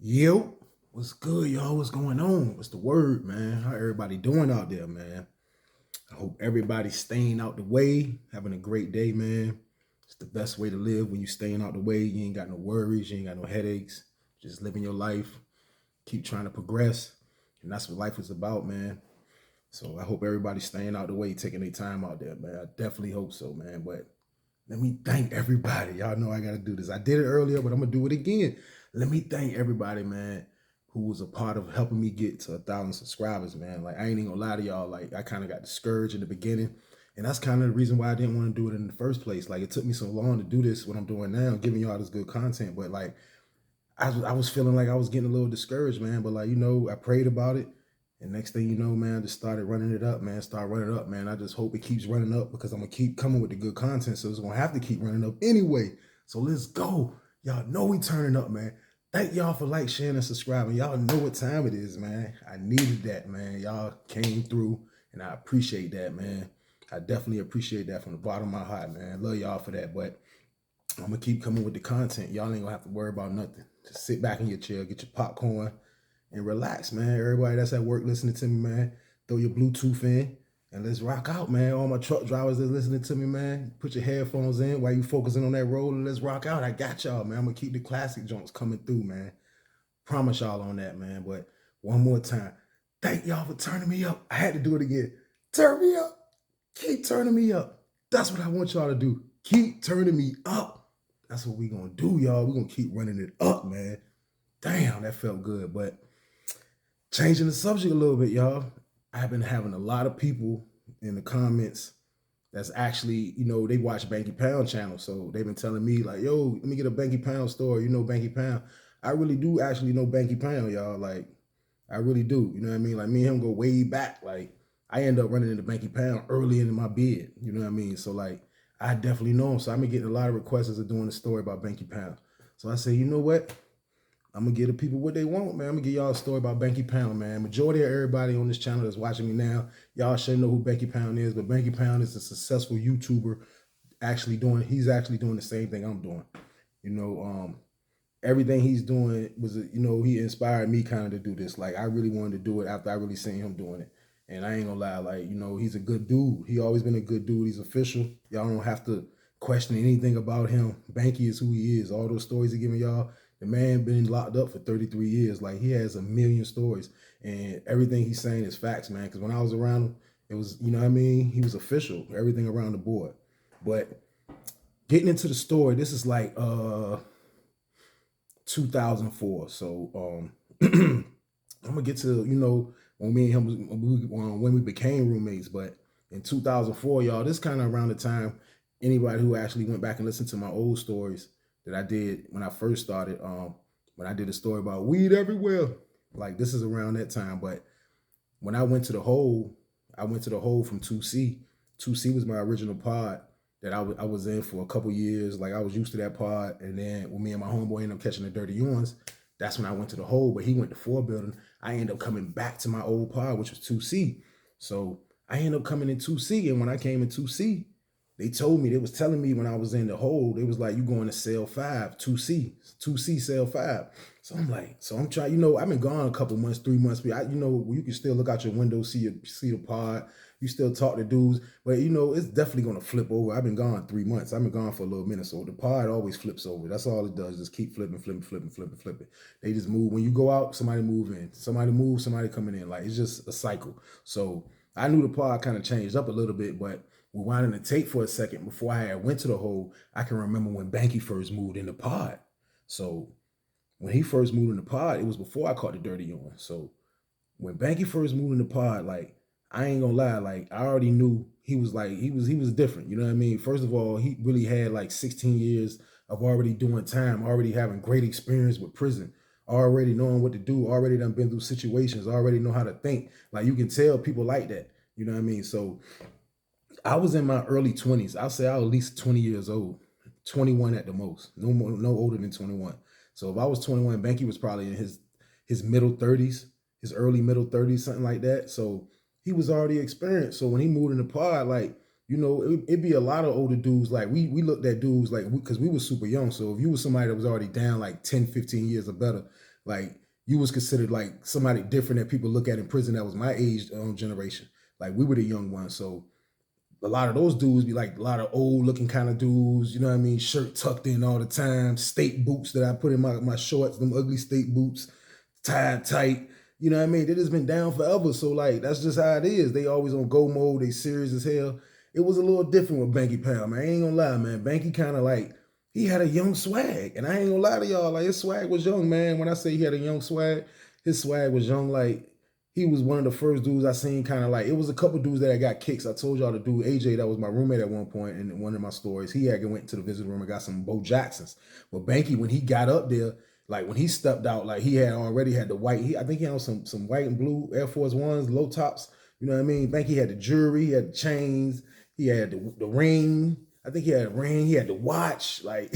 Yo, what's good, y'all? What's going on? What's the word, man? How everybody doing out there, man? I hope everybody's staying out the way, having a great day, man. It's the best way to live when you staying out the way. You ain't got no worries, you ain't got no headaches. Just living your life, keep trying to progress. And that's what life is about, man. So I hope everybody's staying out the way, taking their time out there, man. I definitely hope so, man. But let me thank everybody. Y'all know I got to do this. I did it earlier, but I'm going to do it again. Let me thank everybody, man, who was a part of helping me get to 1,000 subscribers, man. Like, I ain't even going to lie to y'all. Like, I kind of got discouraged in the beginning. And that's kind of the reason why I didn't want to do it in the first place. Like, it took me so long to do this, what I'm doing now, giving y'all this good content. But, like, I was feeling like I was getting a little discouraged, man. But, like, I prayed about it. And next thing you know, man, I just started running it up, man. Start running up, man. I just hope it keeps running up because I'm going to keep coming with the good content. So it's going to have to keep running up anyway. So let's go. Y'all know we turning up, man. Thank y'all for like, sharing, and subscribing. Y'all know what time it is, man. I needed that, man. Y'all came through, and I appreciate that, man. I definitely appreciate that from the bottom of my heart, man. Love y'all for that. But I'm going to keep coming with the content. Y'all ain't going to have to worry about nothing. Just sit back in your chair, get your popcorn, and relax, man. Everybody that's at work listening to me, man, throw your Bluetooth in and let's rock out, man. All my truck drivers that's listening to me, man, put your headphones in while you focusing on that road and let's rock out. I got y'all, man. I'm gonna keep the classic joints coming through, man. Promise y'all on that, man. But one more time, thank y'all for turning me up. I had to do it again. Turn me up. Keep turning me up. That's what I want y'all to do. Keep turning me up. That's what we gonna do, y'all. We gonna keep running it up, man. Damn, that felt good. But changing the subject a little bit, y'all. I've been having a lot of people in the comments that's actually, they watch Banky Pound channel. So they've been telling me like, yo, let me get a Banky Pound story. You know Banky Pound. I really do actually know Banky Pound, y'all. Like, I really do. You know what I mean? Like, me and him go way back. Like, I end up running into Banky Pound early in my bid. You know what I mean? So, like, I definitely know him. So I've been getting a lot of requests of doing a story about Banky Pound. So I say, you know what? I'm gonna give the people what they want, man. I'm gonna give y'all a story about Banky Pound, man. Majority of everybody on this channel that's watching me now, y'all should know who Banky Pound is, but Banky Pound is a successful YouTuber he's actually doing the same thing I'm doing. Everything he's doing was, he inspired me kind of to do this. Like, I really wanted to do it after I really seen him doing it. And I ain't gonna lie, like, he's a good dude. He always been a good dude. He's official. Y'all don't have to question anything about him. Banky is who he is. All those stories he giving y'all, the man been locked up for 33 years. Like, he has a million stories. And everything he's saying is facts, man. Because when I was around him, it was, you know what I mean? He was official. Everything around the board. But getting into the story, this is like 2004. So I'm gonna get to, when me and him when we became roommates. But in 2004, y'all, this kind of around the time anybody who actually went back and listened to my old stories that I did when I first started, when I did a story about weed everywhere, like, this is around that time. But when I went to the hole, I went to the hole from 2C. 2C was my original pod that I was in for a couple years. Like, I was used to that pod. And then when me and my homeboy ended up catching the dirty ones, that's when I went to the hole. But he went to 4 building. I ended up coming back to my old pod, which was 2C. So I ended up coming in 2C. And when I came in 2C, they was telling me when I was in the hole, they was like, you going to cell 5, 2C cell 5. So I'm trying, I've been gone a couple months, 3 months, but you can still look out your window, see the pod, you still talk to dudes, but it's definitely going to flip over. I've been gone 3 months. I've been gone for a little minute. So the pod always flips over. That's all it does. Just keep flipping. They just move. When you go out, somebody move in. Somebody move, somebody coming in. Like, it's just a cycle. So I knew the pod kind of changed up a little bit, but rewinding the tape for a second before I had went to the hole, I can remember when Banky first moved in the pod. So when he first moved in the pod, it was before I caught the dirty on. So when Banky first moved in the pod, like, I ain't gonna lie, like, I already knew he was different. You know what I mean? First of all, he really had like 16 years of already doing time, already having great experience with prison, already knowing what to do, already done been through situations, already know how to think. Like, you can tell people like that. You know what I mean? So I was in my early 20s. I'll say I was at least 20 years old, 21 at the most. No older than 21. So if I was 21, Banky was probably in his middle 30s, his early middle 30s, something like that. So he was already experienced. So when he moved in the pod, like, it'd be a lot of older dudes. Like, we looked at dudes like, because we were super young. So if you was somebody that was already down like 10, 15 years or better, Like you was considered like somebody different that people look at in prison that was my age generation. Like we were the young ones. So a lot of those dudes be like a lot of old looking kind of dudes, you know what I mean? Shirt tucked in all the time, state boots that I put in my shorts, them ugly state boots, tied tight. You know what I mean? They just been down forever. So like that's just how it is. They always on go mode, they serious as hell. It was a little different with Banky Pound, man. I ain't gonna lie, man. Banky kind of like he had a young swag. And I ain't gonna lie to y'all, like his swag was young, man. When I say he had a young swag, his swag was young, like he was one of the first dudes I seen kind of like, it was a couple dudes that I got kicks. I told y'all the dude, AJ, that was my roommate at one point in one of my stories. He had went to the visiting room and got some Bo Jacksons. But Banky, when he got up there, like when he stepped out, like he had already had the white, I think he had some white and blue Air Force Ones, low tops. You know what I mean? Banky had the jewelry, he had the chains, he had the ring. I think he had a ring, he had the watch. Like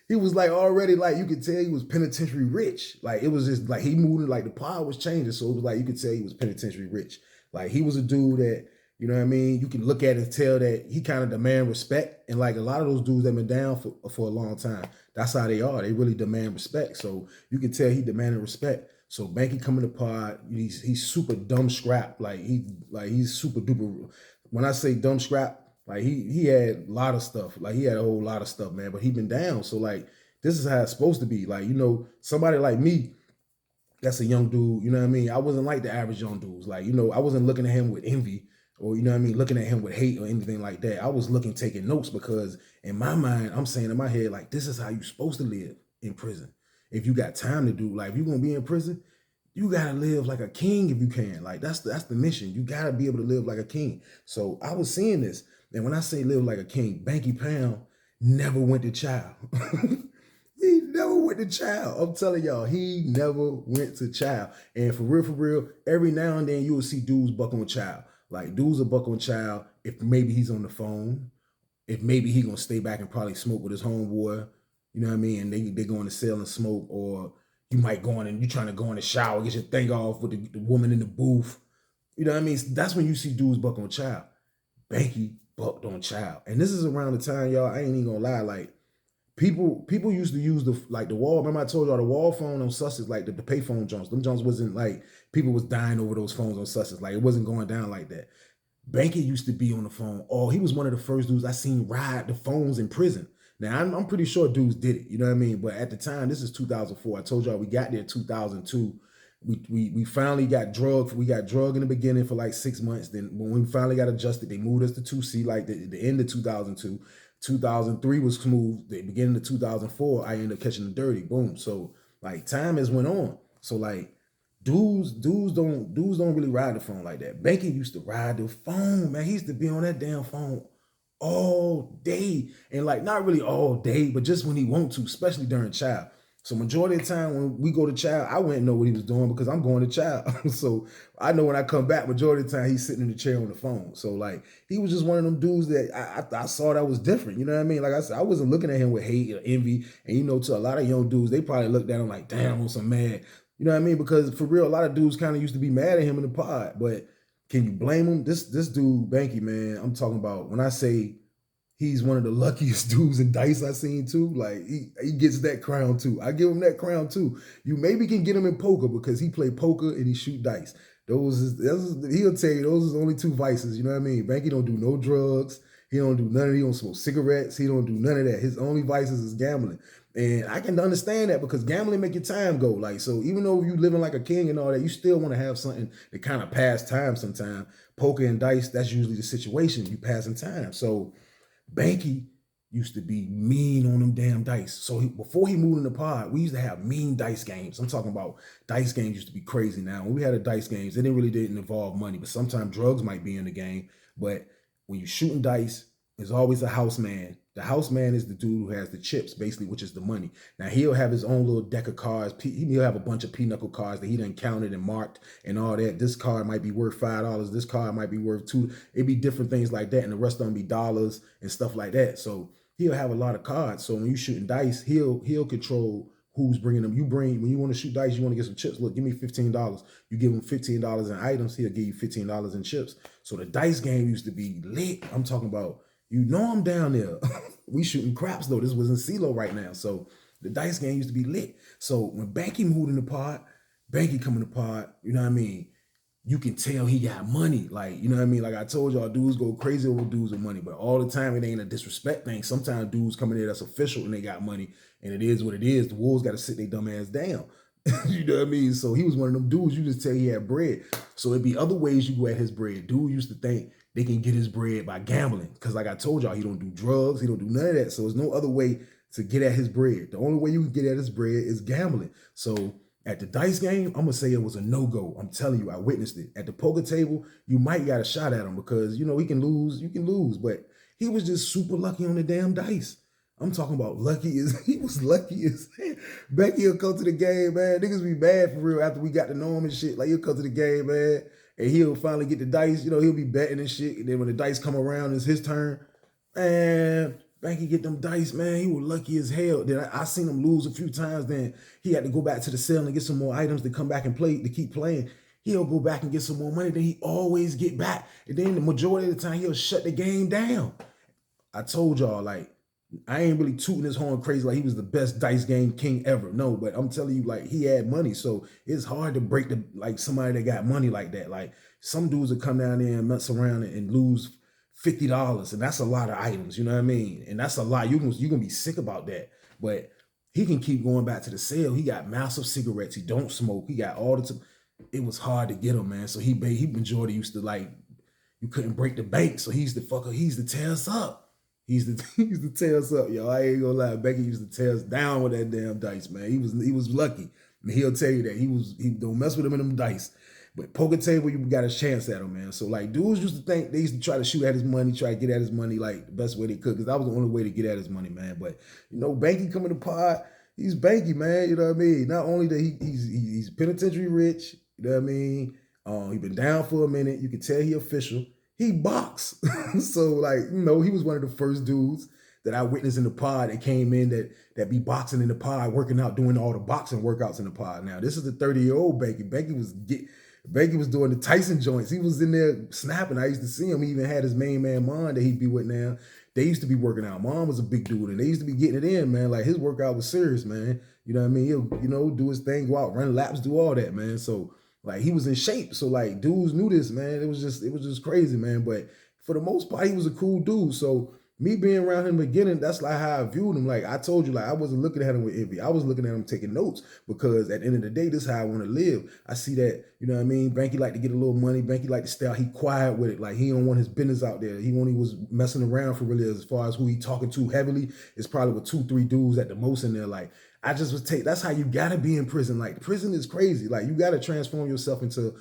he was like already like you could tell he was penitentiary rich. Like it was just like he moved like the power was changing. So it was like you could tell he was penitentiary rich. Like he was a dude that, you know what I mean? You can look at it and tell that he kind of demand respect. And like a lot of those dudes that been down for a long time, that's how they are. They really demand respect. So you can tell he demanded respect. So Banky coming to pod, he's super dumb scrap. Like he's super duper. When I say dumb scrap, like he had a lot of stuff. Like he had a whole lot of stuff, man. But he been down. So like this is how it's supposed to be. Like, you know, somebody like me, that's a young dude, you know what I mean? I wasn't like the average young dudes. Like, you know, I wasn't looking at him with envy or, you know what I mean, looking at him with hate or anything like that. I was looking, taking notes because in my mind, I'm saying in my head, like, this is how you're supposed to live in prison. If you got time to do, like, if you're going to be in prison, you gotta live like a king if you can. Like that's the mission. You gotta be able to live like a king. So I was seeing this, and when I say live like a king, Banky Pound never went to child. He never went to child. I'm telling y'all, he never went to child. And for real, every now and then you will see dudes buck on child. Like dudes will buck on child if maybe he's on the phone, if maybe he gonna stay back and probably smoke with his homeboy. You know what I mean? And they go in the cell and smoke, or you might go in and you trying to go in the shower, get your thing off with the woman in the booth. You know what I mean? That's when you see dudes buck on child. Banky bucked on child. And this is around the time, y'all, I ain't even gonna lie, like people used to use the wall. Remember I told y'all the wall phone on Sussex, like the payphone joints. Them joints wasn't like people was dying over those phones on Sussex. Like it wasn't going down like that. Banky used to be on the phone. Oh, he was one of the first dudes I seen ride the phones in prison. Now, I'm pretty sure dudes did it, you know what I mean? But at the time, this is 2004. I told y'all we got there 2002. We finally got drugged. We got drugged in the beginning for like 6 months. Then when we finally got adjusted, they moved us to 2C like the end of 2002. 2003 was smooth. The beginning of 2004, I ended up catching the dirty. Boom. So like time has went on. So like dudes don't really ride the phone like that. Banky used to ride the phone, man. He used to be on that damn phone all day. And like not really all day, but just when he want to, especially during child. So majority of the time when we go to child, I wouldn't know what he was doing because I'm going to child. So I know when I come back, majority of the time he's sitting in the chair on the phone. So like he was just one of them dudes that I saw that was different. You know what I mean? Like I said, I wasn't looking at him with hate or envy. And you know, to a lot of young dudes, they probably looked at him like, damn, I'm so mad. You know what I mean? Because for real, a lot of dudes kind of used to be mad at him in the pod. But can you blame him? This dude, Banky, man, I'm talking about when I say he's one of the luckiest dudes in dice I've seen too. Like he gets that crown too. I give him that crown too. You maybe can get him in poker because he play poker and he shoot dice. He'll tell you those are only two vices. You know what I mean? Banky don't do no drugs. He don't do none of. He don't smoke cigarettes. He don't do none of that. His only vices is gambling. And I can understand that because gambling make your time go. Like, so even though you living like a king and all that, you still want to have something to kind of pass time sometime. Poker and dice, that's usually the situation. You passing time. So Banky used to be mean on them damn dice. So before he moved in the pod, we used to have mean dice games. I'm talking about dice games used to be crazy. Now, when we had a dice games, it didn't involve money, but sometimes drugs might be in the game. But when you're shooting dice, there's always a house man. The house man is the dude who has the chips, basically, which is the money. Now, he'll have his own little deck of cards. He'll have a bunch of pinochle cards that he done counted and marked and all that. This card might be worth $5. This card might be worth $2. It'd be different things like that, and the rest of them be dollars and stuff like that. So he'll have a lot of cards. So when you shooting dice, he'll control who's bringing them. When you want to shoot dice, you want to get some chips. Look, give me $15. You give him $15 in items, he'll give you $15 in chips. So the dice game used to be lit. I'm talking about, you know, I'm down there. We shooting craps though. This was in CeeLo right now. So the dice game used to be lit. So when Banky moved in the pod, Banky coming to pod, you know what I mean? You can tell he got money. Like, you know what I mean? Like I told y'all, dudes go crazy over dudes with money, but all the time it ain't a disrespect thing. Sometimes dudes come in there that's official and they got money, and it is what it is. The Wolves got to sit their dumb ass down. You know what I mean? So he was one of them dudes, you just tell he had bread. So it'd be other ways you go at his bread. Dude used to think they can get his bread by gambling. Because like I told y'all, he don't do drugs. He don't do none of that. So there's no other way to get at his bread. The only way you can get at his bread is gambling. So at the dice game, I'm going to say it was a no-go. I'm telling you, I witnessed it. At the poker table, you might got a shot at him because, you know, he can lose. You can lose. But he was just super lucky on the damn dice. I'm talking about lucky as he was lucky as Becky will come to the game, man. Niggas be bad for real after we got to know him and shit. Like he'll come to the game, man, and he'll finally get the dice. You know, he'll be betting and shit. And then when the dice come around, it's his turn. Man, Banky get them dice, man. He was lucky as hell. Then I seen him lose a few times. Then he had to go back to the cell and get some more items to come back and play, to keep playing. He'll go back and get some more money. Then he always get back. And then the majority of the time, he'll shut the game down. I told y'all, like, I ain't really tooting his horn crazy like he was the best dice game king ever. No, but I'm telling you, like, he had money. So it's hard to break the, like, somebody that got money like that. Like, some dudes will come down there and mess around and lose $50, and that's a lot of items, you know what I mean? And that's a lot. You're gonna be sick about that. But he can keep going back to the sale. He got massive cigarettes. He don't smoke. He got all the it was hard to get him, man. So he majority used to, like, you couldn't break the bank. So he used to tear us up. He used to tear us up, yo. I ain't gonna lie. Becky used to tear us down with that damn dice, man. He was lucky. And he'll tell you that he don't mess with him in them dice. But poker table, you got a chance at him, man. So like dudes used to think they used to try to shoot at his money, try to get at his money like the best way they could, because that was the only way to get at his money, man. But you know, Banky coming to pod, he's Banky, man. You know what I mean? Not only that he's penitentiary rich, you know what I mean? He been down for a minute. You can tell he official. He boxed. So like, you know, he was one of the first dudes that I witnessed in the pod that came in that be boxing in the pod, working out, doing all the boxing workouts in the pod. Now, this is the 30-year-old Banky. Banky was doing the Tyson joints. He was in there snapping. I used to see him. He even had his main man, Mon, that he'd be with now. They used to be working out. Mon was a big dude, and they used to be getting it in, man. Like, his workout was serious, man. You know what I mean? He'll, you know, do his thing, go out, run laps, do all that, man. So, like, he was in shape. So, like, dudes knew this, man. It was just crazy, man. But for the most part, he was a cool dude. So, me being around him in the beginning, that's like how I viewed him. Like I told you, like I wasn't looking at him with envy. I was looking at him taking notes because at the end of the day, this is how I want to live. I see that, you know what I mean? Banky like to get a little money. Banky like to stay out. He quiet with it. Like he don't want his business out there. He only was messing around for really as far as who he talking to heavily. It's probably with 2-3 dudes at the most in there. Like I just was that's how you gotta be in prison. Like prison is crazy. Like you gotta transform yourself into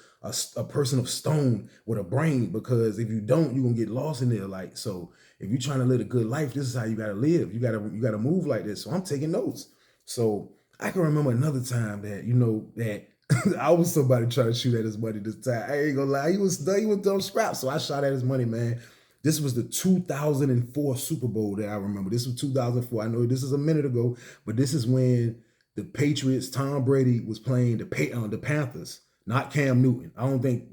a person of stone with a brain, because if you don't, you're gonna get lost in there. Like, so if you're trying to live a good life, this is how you gotta live. You gotta move like this. So I'm taking notes. So I can remember another time that, you know, that I was somebody trying to shoot at his money this time. I ain't gonna lie, he was dumb scrap. So I shot at his money, man. This was the 2004 Super Bowl that I remember. This was 2004. I know this is a minute ago, but this is when the Patriots, Tom Brady was playing the Panthers, not Cam Newton. I don't think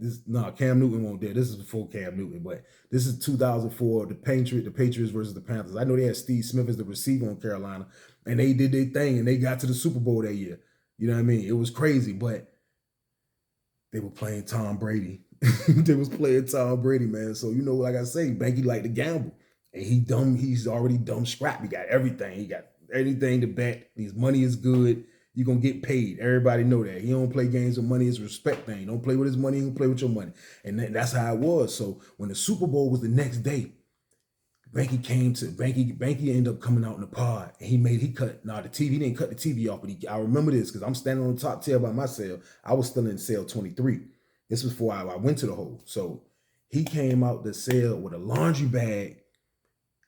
Cam Newton won't there. This is before Cam Newton, but this is 2004, the Patriots versus the Panthers. I know they had Steve Smith as the receiver on Carolina, and they did their thing, and they got to the Super Bowl that year. You know what I mean? It was crazy, but they were playing Tom Brady. They was playing Tom Brady, man. So, you know, like I say, Banky like to gamble. And he's already dumb scrap. He got everything. He got anything to bet. His money is good. You're going to get paid. Everybody know that. He don't play games with money. It's a respect thing. Don't play with his money. He don't play with your money. And that's how it was. So when the Super Bowl was the next day, Banky ended up coming out in the pod, and he cut the TV. He didn't cut the TV off, but I remember this because I'm standing on the top tail by my cell. I was still in cell 23. This was before I went to the hole. So he came out the cell with a laundry bag,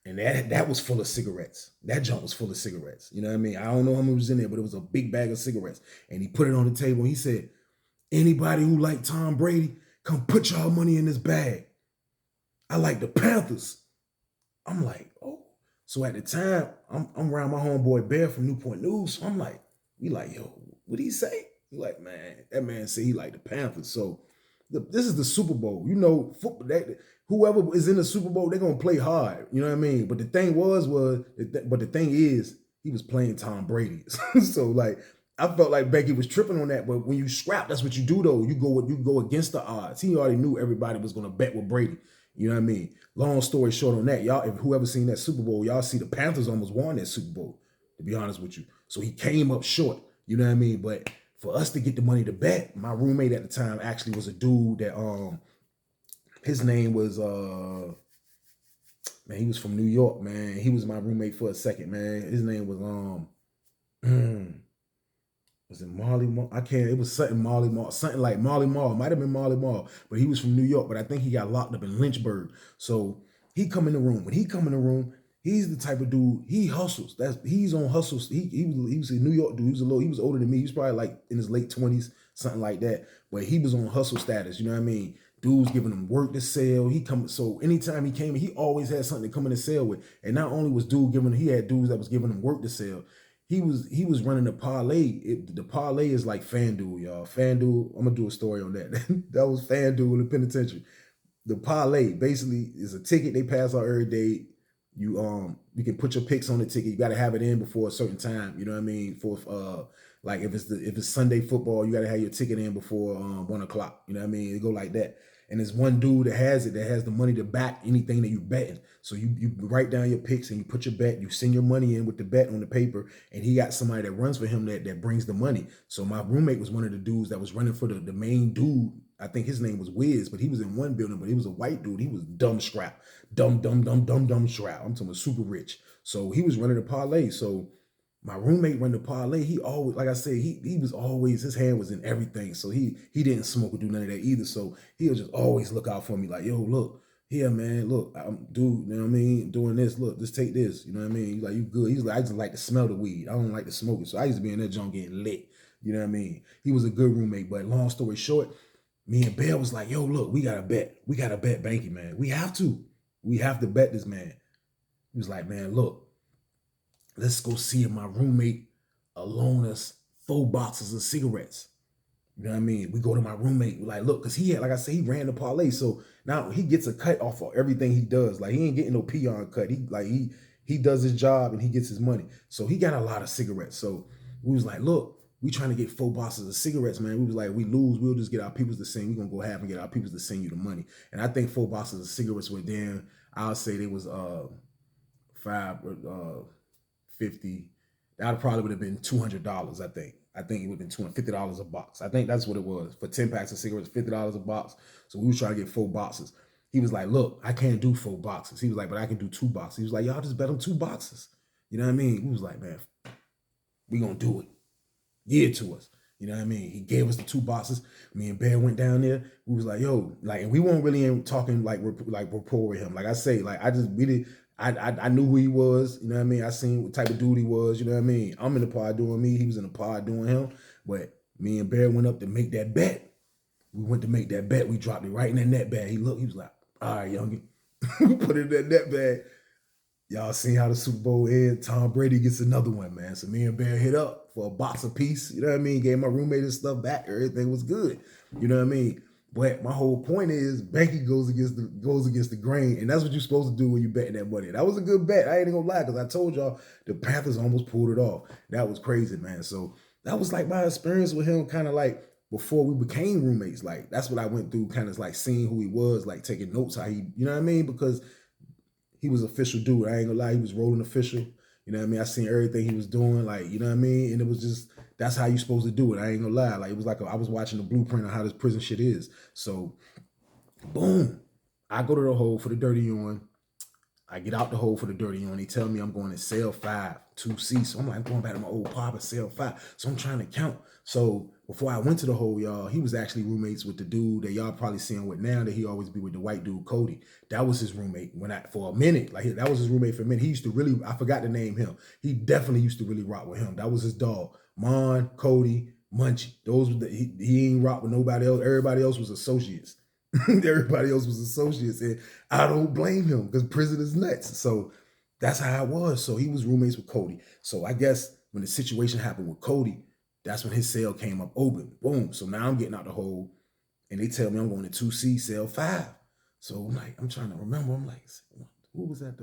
and that was full of cigarettes. That junk was full of cigarettes. You know what I mean? I don't know how much was in there, but it was a big bag of cigarettes. And he put it on the table, and he said, anybody who like Tom Brady, come put y'all money in this bag. I like the Panthers. I'm like, oh. So at the time, I'm around my homeboy Bear from Newport News. So I'm like, we like, yo, what'd he say? He like, man, that man said he like the Panthers. So this is the Super Bowl. You know, whoever is in the Super Bowl, they're going to play hard. You know what I mean? But the thing but the thing is, he was playing Tom Brady. So like I felt like Banky was tripping on that. But when you scrap, that's what you do though. You go against the odds. He already knew everybody was gonna bet with Brady. You know what I mean? Long story short on that, y'all, if whoever seen that Super Bowl, y'all see the Panthers almost won that Super Bowl, to be honest with you. So he came up short. You know what I mean? But for us to get the money to bet, my roommate at the time actually was a dude that his name was man, he was from New York, man. He was my roommate for a second, man. His name was was it Marley Marl? I can't. It was something Marley Marl, something like Marley Marl. Might have been Marley Marl, but he was from New York. But I think he got locked up in Lynchburg. So he come in the room. When he come in the room, he's the type of dude. He hustles. He's on hustles. He was a New York dude. He was older than me. He was probably like in his late 20s, something like that. But he was on hustle status. You know what I mean? Dudes giving him work to sell. So anytime he came, he always had something to come in and sell with. And not only was he had dudes that was giving him work to sell. He was running the parlay. The parlay is like FanDuel, y'all. FanDuel, I'm gonna do a story on that. That was FanDuel in the penitentiary. The parlay basically is a ticket they pass out every day. You can put your picks on the ticket. You got to have it in before a certain time. You know what I mean? For like if it's Sunday football, you got to have your ticket in before 1 o'clock. You know what I mean? It go like that. And there's one dude that has the money to back anything that you betting. So you write down your picks and you put your bet, you send your money in with the bet on the paper, and he got somebody that runs for him that brings the money. So my roommate was one of the dudes that was running for the main dude. I think his name was Wiz, but he was in one building, but he was a white dude. He was dumb scrap. Dumb scrap. I'm talking super rich. So he was running the parlay. So my roommate run the parlay. He always, like I said, he was always, his hand was in everything. So he didn't smoke or do none of that either. So he'll just always look out for me like, yo, look, here, man, look, I'm dude, you know what I mean? Doing this, look, just take this. You know what I mean? He's like, you good. He's like, I just like to smell the weed. I don't like to smoke it. So I used to be in that joint getting lit. You know what I mean? He was a good roommate. But long story short, me and Bear was like, yo, look, we gotta bet. We gotta bet Banky, man. We have to. We have to bet this man. He was like, man, look, let's go see if my roommate will loan us 4 boxes of cigarettes. You know what I mean? We go to my roommate, we're like, look, because he had, like I said, he ran the parlay. So now he gets a cut off of everything he does. Like he ain't getting no peon cut. He does his job and he gets his money. So he got a lot of cigarettes. So we was like, look, we trying to get 4 boxes of cigarettes, man. We was like, we lose, we'll just get our peoples to send. We're gonna go half and get our peoples to send you the money. And I think 4 boxes of cigarettes were down. I'll say they was 50. That probably would have been $200, I think. I think it would have been $250 a box. I think that's what it was. For 10 packs of cigarettes, $50 a box. So we was trying to get 4 boxes. He was like, look, I can't do 4 boxes. He was like, but I can do 2 boxes. He was like, y'all just bet on 2 boxes. You know what I mean? He was like, man, we gonna do it. Give it to us. You know what I mean? He gave us the 2 boxes. Me and Bear went down there. We was like, yo, like, and we weren't really talking like rapport with him. Like I say, like I knew who he was. You know what I mean? I seen what type of dude he was. You know what I mean? I'm in the pod doing me. He was in the pod doing him. But me and Bear went up to make that bet. We went to make that bet. We dropped it right in that net bag. He looked. He was like, all right, youngin. We put it in that net bag. Y'all seen how the Super Bowl ended. Tom Brady gets another one, man. So me and Bear hit up for a box apiece. You know what I mean? Gave my roommate his stuff back. Everything was good. You know what I mean? But my whole point is Banky goes against the grain, and that's what you're supposed to do when you betting that money. That was a good bet. I ain't gonna lie, because I told y'all the Panthers almost pulled it off. That was crazy, man. So that was like my experience with him, kind of like before we became roommates. Like that's what I went through, kind of like seeing who he was, like taking notes, how he, you know what I mean? Because he was official dude. I ain't gonna lie, he was rolling official. You know what I mean? I seen everything he was doing, like, you know what I mean? And it was just, that's how you supposed to do it. I ain't gonna lie. Like, it was like, I was watching the blueprint of how this prison shit is. So, boom. I go to the hole for the dirty yawn. I get out the hole for the dirty yawn. He tell me I'm going to cell 5, 2C. So I'm like, I'm going back to my old pop at cell 5. So I'm trying to count. So before I went to the hole, y'all, he was actually roommates with the dude that y'all probably seeing with now, that he always be with, the white dude, Cody. That was his roommate for a minute. Like, that was his roommate for a minute. He used to really, I forgot to name him. He definitely used to really rock with him. That was his dog. Mon, Cody, Munchie. Those were he ain't rock with nobody else. Everybody else was associates. Everybody else was associates. And I don't blame him, because prison is nuts. So that's how it was. So he was roommates with Cody. So I guess when the situation happened with Cody, that's when his cell came up open. Boom. So now I'm getting out the hole, and they tell me I'm going to 2C, cell 5. So I'm like, I'm trying to remember. I'm like, who was that?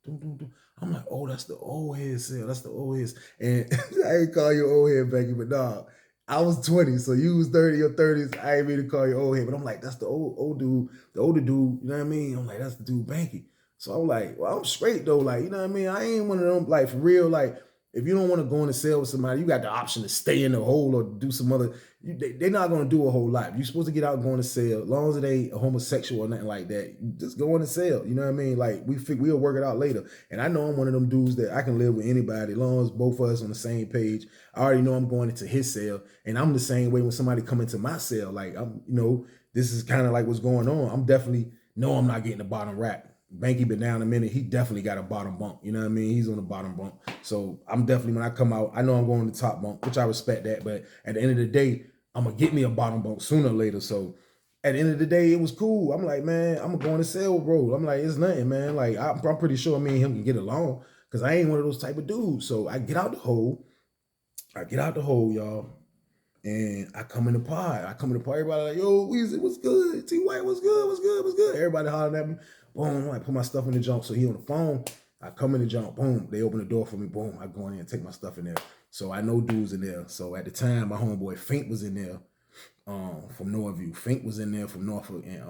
I'm like, oh, that's the old head cell. That's the old head. And I ain't call you old head, Becky, but nah, I was 20, so you was 30 or 30s. I ain't mean to call you old head, but I'm like, that's the old dude, the older dude. You know what I mean? I'm like, that's the dude, Banky. So I'm like, well, I'm straight though. Like, you know what I mean? I ain't one of them, like, for real. Like, if you don't want to go in the cell with somebody, you got the option to stay in the hole or do some other. They're not going to do a whole lot. You're supposed to get out and go in the cell. As long as it ain't a homosexual or nothing like that, just go in the cell. You know what I mean? Like, we'll work it out later. And I know I'm one of them dudes that I can live with anybody as long as both of us on the same page. I already know I'm going into his cell. And I'm the same way when somebody come into my cell. Like, this is kind of like what's going on. I'm definitely, no, I'm not getting the bottom rack. Banky been down a minute. He definitely got a bottom bump. You know what I mean? He's on the bottom bump. So I'm definitely, when I come out, I know I'm going to the top bump, which I respect that. But at the end of the day, I'm going to get me a bottom bump sooner or later. So at the end of the day, it was cool. I'm like, man, I'm going to go in the cell, bro. I'm like, it's nothing, man. Like, I'm pretty sure me and him can get along because I ain't one of those type of dudes. So I get out the hole. Y'all. And I come in the pod. Everybody like, yo, Weezy, what's good? T White, what's good? What's good? What's good? Everybody hollering at me. Boom, I put my stuff in the junk. So he on the phone. I come in the junk. Boom, they open the door for me. Boom, I go in there and take my stuff in there. So I know dudes in there. So at the time, my homeboy Fink was in there from Northview. Fink was in there from Norfolk. And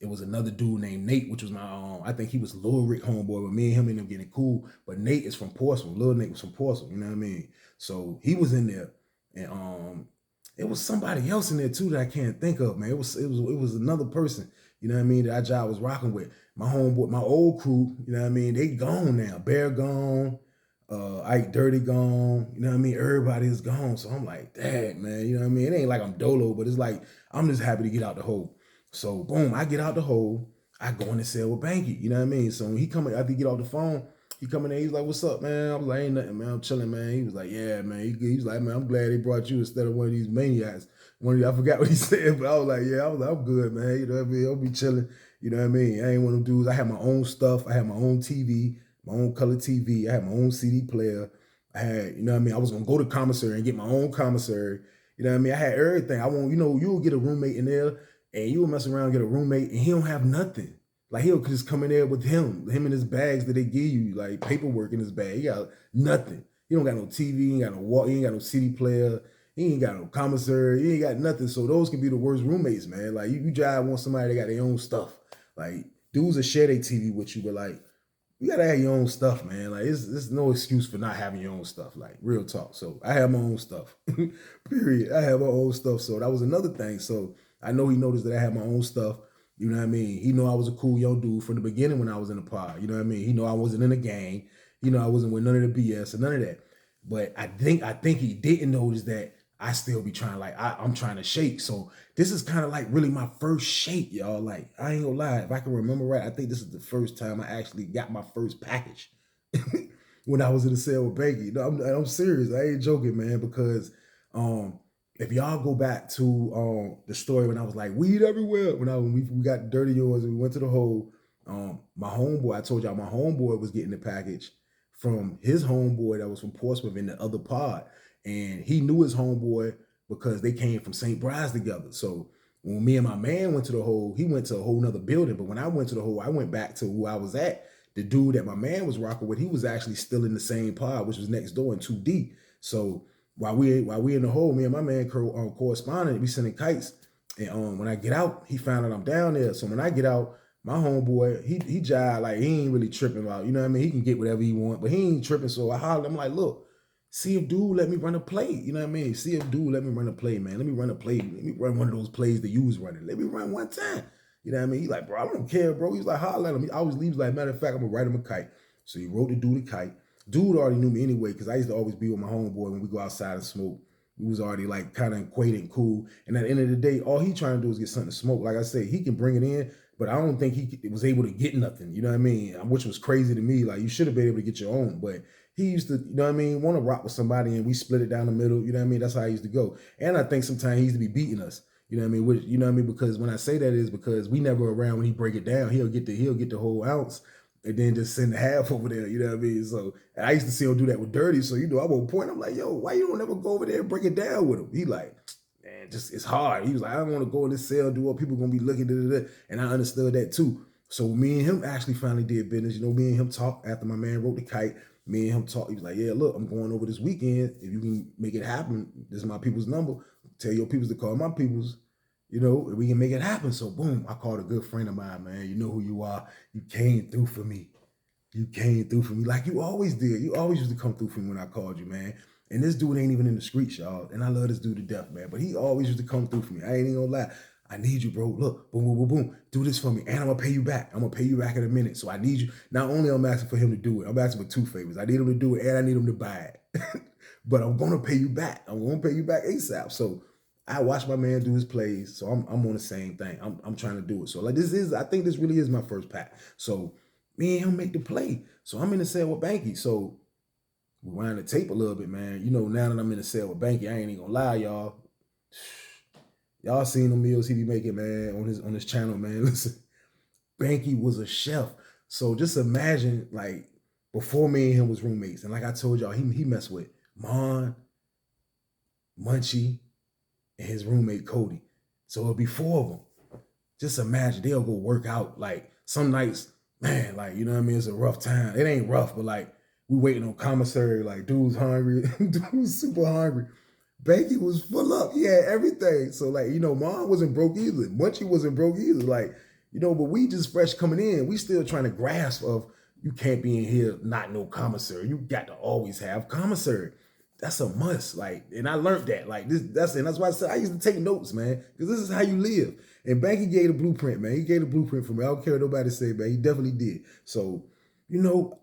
it was another dude named Nate, which was my, I think he was Lil Rick homeboy, but me and him ended up getting cool. But Nate is from Portsmouth. Lil Nate was from Portsmouth, you know what I mean? So he was in there. And it was somebody else in there too that I can't think of, man. It was another person, you know what I mean, that I was rocking with. My homeboy, my old crew, you know what I mean, they gone now. Bear gone, Ike Dirty gone, you know what I mean? Everybody is gone. So I'm like, dang, man, you know what I mean? It ain't like I'm dolo, but it's like I'm just happy to get out the hole. So boom, I get out the hole, I go in the cell with Banky, you know what I mean? So when he come after he get off the phone, he come in there, he's like, what's up, man? I was like, ain't nothing, man. I'm chilling, man. He was like, yeah, man. He was like, man, I'm glad they brought you instead of one of these maniacs. I forgot what he said, but I was like, yeah, I'm good, man. You know what I mean? I'll be chilling. You know what I mean? I ain't one of them dudes. I have my own stuff. I have my own TV, my own color TV. I have my own CD player. I had, you know what I mean? I was going to go to commissary and get my own commissary. You know what I mean? I had everything. You'll get a roommate in there and you'll mess around and get a roommate and he don't have nothing. Like he'll just come in there with him and his bags that they give you, like paperwork in his bag. He got nothing. He don't got no TV, he ain't got no wall, he ain't got no CD player, he ain't got no commissary, he ain't got nothing. So those can be the worst roommates, man. Like you drive want somebody that got their own stuff. Like dudes will share their TV with you, but like you gotta have your own stuff, man. Like it's no excuse for not having your own stuff. Like real talk. So I have my own stuff. Period. I have my own stuff. So that was another thing. So I know he noticed that I had my own stuff. You know what I mean? He know I was a cool young dude from the beginning when I was in the pod. You know what I mean? He know I wasn't in a gang. You know I wasn't with none of the BS and none of that. But I think he didn't notice that I still be trying, like I'm trying to shake. So this is kind of like really my first shake, y'all. Like I ain't gonna lie, if I can remember right, I think this is the first time I actually got my first package when I was in the cell with Banky. No, I'm serious. I ain't joking, man, because if y'all go back to the story when I was like weed everywhere, when we got dirty yours and we went to the hole, my homeboy, I told y'all my homeboy was getting the package from his homeboy that was from Portsmouth in the other pod. And he knew his homeboy because they came from St. Bride's together. So when me and my man went to the hole, he went to a whole nother building. But when I went to the hole, I went back to who I was at. The dude that my man was rocking with, he was actually still in the same pod, which was next door in 2D. So while we in the hole, me and my man corresponded, we sending kites. And when I get out, he found out I'm down there. So when I get out, my homeboy, he jive, like he ain't really tripping about, you know what I mean? He can get whatever he want, but he ain't tripping. So I hollered, I'm like, look, see if dude let me run a play. You know what I mean? See if dude let me run a play, man. Let me run a play. Let me run one of those plays that you was running. Let me run one time. You know what I mean? He like, bro, I don't care, bro. He's like, holler at him. He always leaves like, matter of fact, I'm gonna write him a kite. So he wrote the dude a kite. Dude already knew me anyway, because I used to always be with my homeboy when we go outside and smoke. We was already like kind of equated and cool. And at the end of the day, all he trying to do is get something to smoke. Like I said, he can bring it in, but I don't think he was able to get nothing. You know what I mean? Which was crazy to me. Like you should have been able to get your own, but he used to, you know what I mean, want to rock with somebody and we split it down the middle. You know what I mean? That's how I used to go. And I think sometimes he used to be beating us. You know what I mean? You know what I mean? Because when I say that is because we never around when he break it down. He'll get the whole ounce and then just send half over there. You know what I mean? So I used to see him do that with Dirty. So you know, at one point I'm like, yo, why you don't ever go over there and break it down with him? He like, man, just it's hard. He was like, I don't want to go in this cell, do what people gonna be looking at, and I understood that too. So me and him actually finally did business. You know, me and him talked after my man wrote the kite. Me and him talked. He was like, yeah, look, I'm going over this weekend. If you can make it happen, this is my people's number. Tell your peoples to call my peoples. You know, we can make it happen. So boom, I called a good friend of mine, man. You know who you are. You came through for me. You came through for me like you always did. You always used to come through for me when I called you, man. And this dude ain't even in the streets, y'all. And I love this dude to death, man. But he always used to come through for me. I ain't even gonna lie. I need you, bro. Look, boom, boom, boom, boom. Do this for me. And I'm gonna pay you back. I'm gonna pay you back in a minute. So I need you. Not only I'm asking for him to do it, I'm asking for two favors. I need him to do it and I need him to buy it. But I'm gonna pay you back. I'm gonna pay you back ASAP. So I watched my man do his plays. So I'm on the same thing. I'm trying to do it. So like I think this really is my first pack. So me and him make the play. So I'm in the cell with Banky. So we wind the tape a little bit, man. You know, now that I'm in the cell with Banky, I ain't even gonna lie, y'all. Y'all seen the meals he be making, man, on his channel, man. Listen, Banky was a chef. So just imagine, like, before me and him was roommates. And like I told y'all, he messed with Mon, Munchie, and his roommate Cody. So it'll be four of them. Just imagine they'll go work out. Like some nights, man, like, you know what I mean? It's a rough time. It ain't rough, but like we waiting on commissary, like dude's hungry, dude's super hungry. Banky was full up. He had everything. So like, you know, Mom wasn't broke either. Munchie wasn't broke either. Like, you know, but we just fresh coming in. We still trying to grasp of you can't be in here not no commissary. You got to always have commissary. That's a must. Like, and I learned that. Like that's why I said I used to take notes, man, because this is how you live. And Banky gave the blueprint, man. He gave the blueprint for me. I don't care what nobody say, man. He definitely did. So, you know,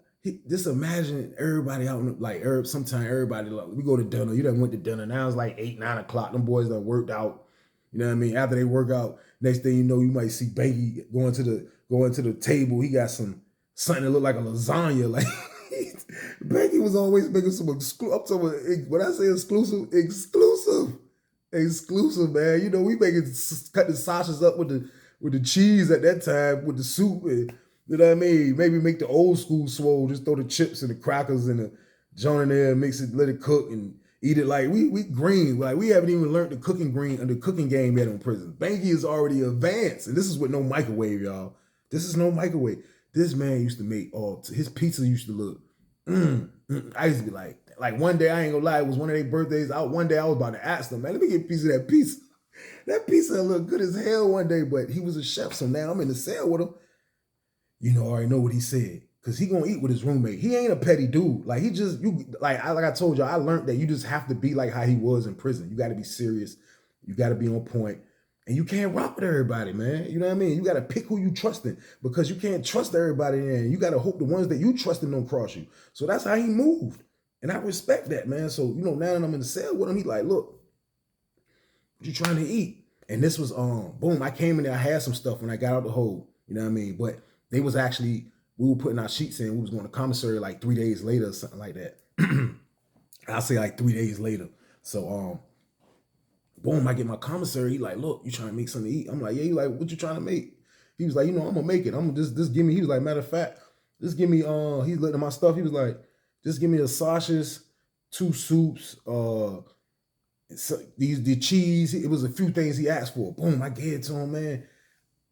just imagine everybody out, like sometimes everybody, like, we go to dinner. You done went to dinner. Now it's like 8, 9 o'clock. Them boys done worked out. You know what I mean? After they work out, next thing you know, you might see Banky going to the table. He got something that look like a lasagna. Like Banky was always making some exclusive. When I say exclusive, man. You know, we cut the sausages up with the cheese at that time with the soup and. You know what I mean? Maybe make the old school swole, just throw the chips and the crackers and the joint in there, mix it, let it cook and eat it. Like we green. Like we haven't even learned the cooking game yet in prison. Banky is already advanced. And this is with no microwave, y'all. This is no microwave. This man used to make his pizza used to look. I used to be like one day, I ain't gonna lie, it was one of their birthdays out. One day I was about to ask them, man, let me get a piece of that pizza. That pizza looked good as hell one day, but he was a chef. So now I'm in the cell with him. You know, I already know what he said. Cause he gonna eat with his roommate. He ain't a petty dude. Like like I told you, I learned that you just have to be like how he was in prison. You gotta be serious. You gotta be on point. And you can't rock with everybody, man. You know what I mean? You gotta pick who you trusting because you can't trust everybody in. You gotta hope the ones that you trusting don't cross you. So that's how he moved. And I respect that, man. So, you know, now that I'm in the cell with him, he like, look, what you trying to eat? And this was, boom, I came in there, I had some stuff when I got out the hole. You know what I mean? But they was actually, we were putting our sheets in. We was going to commissary like 3 days later or something like that. I'll say like 3 days later. So, boom, I get my commissary. He like, look, you trying to make something to eat? I'm like, yeah. He like, what you trying to make? He was like, you know, I'm going to make it. I'm just give me, he was like, matter of fact, just give me, he's looking at my stuff. He was like, just give me the sausages, 2 soups, the cheese. It was a few things he asked for. Boom, I gave it to him, man.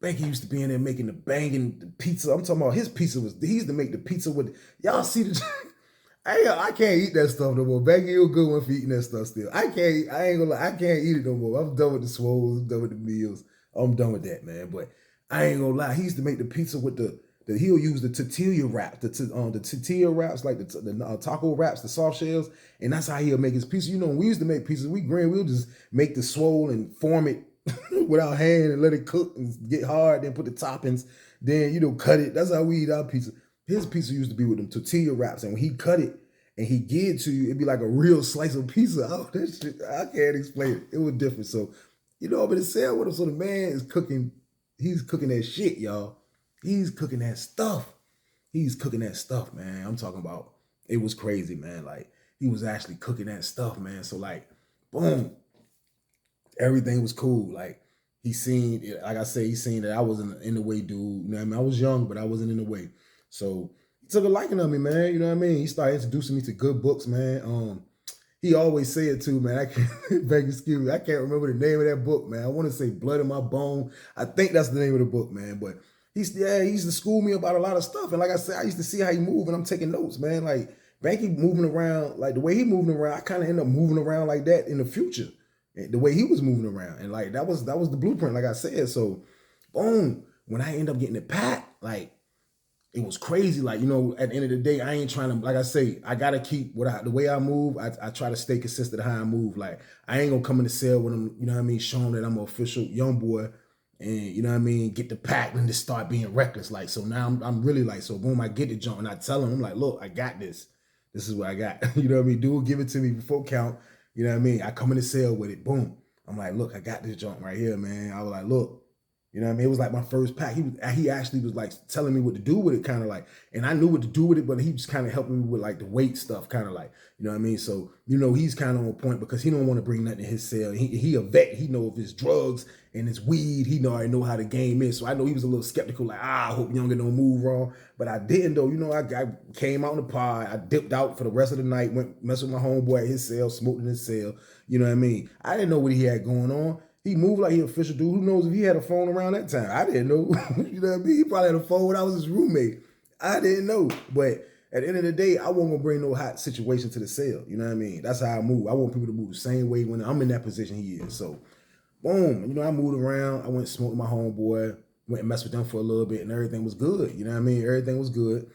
Banky used to be in there making the banging the pizza. I'm talking about his pizza he used to make the pizza with, y'all see the, I can't eat that stuff no more. Banky, you're a good one for eating that stuff still. I ain't gonna lie, I can't eat it no more. I'm done with the swoles, I'm done with the meals. I'm done with that, man. But I ain't gonna lie, he used to make the pizza with he'll use the tortilla wrap, the tortilla wraps, like the taco wraps, the soft shells, and that's how he'll make his pizza. You know, when we used to make pizzas, we'll just make the swole and form it with our hand and let it cook and get hard, then put the toppings, then, you know, cut it. That's how we eat our pizza. His pizza used to be with them tortilla wraps, and when he cut it and he give it to you, it'd be like a real slice of pizza. Oh, that shit, I can't explain it. It was different. So, you know, I'm in the cell with him, so the man is cooking, he's cooking that shit, y'all. He's cooking that stuff. He's cooking that stuff, man. I'm talking about, it was crazy, man. Like, he was actually cooking that stuff, man. So, like, boom. Everything was cool. Like, he seen, like I say, he seen that I wasn't in the way, dude. You know what I mean? I was young, but I wasn't in the way. So he took a liking of me, man. You know what I mean? He started introducing me to good books, man. He always said too, man, I can't excuse me, I can't remember the name of that book, man. I want to say Blood in My Bone. I think that's the name of the book, man. But he used to school me about a lot of stuff. And like I said, I used to see how he moved, and I'm taking notes, man. Like Banky moving around, like the way he moving around, I kind of end up moving around like that in the future. The way he was moving around, and like that was the blueprint, like I said. So, boom, when I end up getting it packed, like it was crazy. Like, you know, at the end of the day, I ain't trying to, like I say, I gotta keep the way I move. I try to stay consistent how I move. Like, I ain't gonna come in the cell with them, you know what I mean, showing that I'm an official young boy, and you know what I mean, get the pack and just start being reckless. Like, so now I'm really like, so boom, I get the jump and I tell him, I'm like, look, I got this. This is what I got. You know what I mean? Dude, give it to me before count. You know what I mean? I come in the cell with it. Boom. I'm like, look, I got this jump right here, man. I was like, look. You know what I mean? It was like my first pack. He actually was like telling me what to do with it, kind of like, and I knew what to do with it, but he was kind of helping me with like the weight stuff, kind of like, you know what I mean? So, you know, he's kind of on point because he don't want to bring nothing in his cell. He a vet. He know if it's drugs and it's weed. He already know how the game is. So I know he was a little skeptical, like, I hope you don't get no move wrong. But I didn't though. You know, I came out in the pod. I dipped out for the rest of the night, went mess with my homeboy at his cell, smoked in his cell. You know what I mean? I didn't know what he had going on. He moved like he an official dude. Who knows if he had a phone around that time? I didn't know. You know what I mean? He probably had a phone when I was his roommate. I didn't know. But at the end of the day, I wasn't gonna bring no hot situation to the cell. You know what I mean? That's how I move. I want people to move the same way when I'm in that position he is. So, boom. You know, I moved around. I went and smoked with my homeboy. Went and messed with them for a little bit, and everything was good. You know what I mean? Everything was good.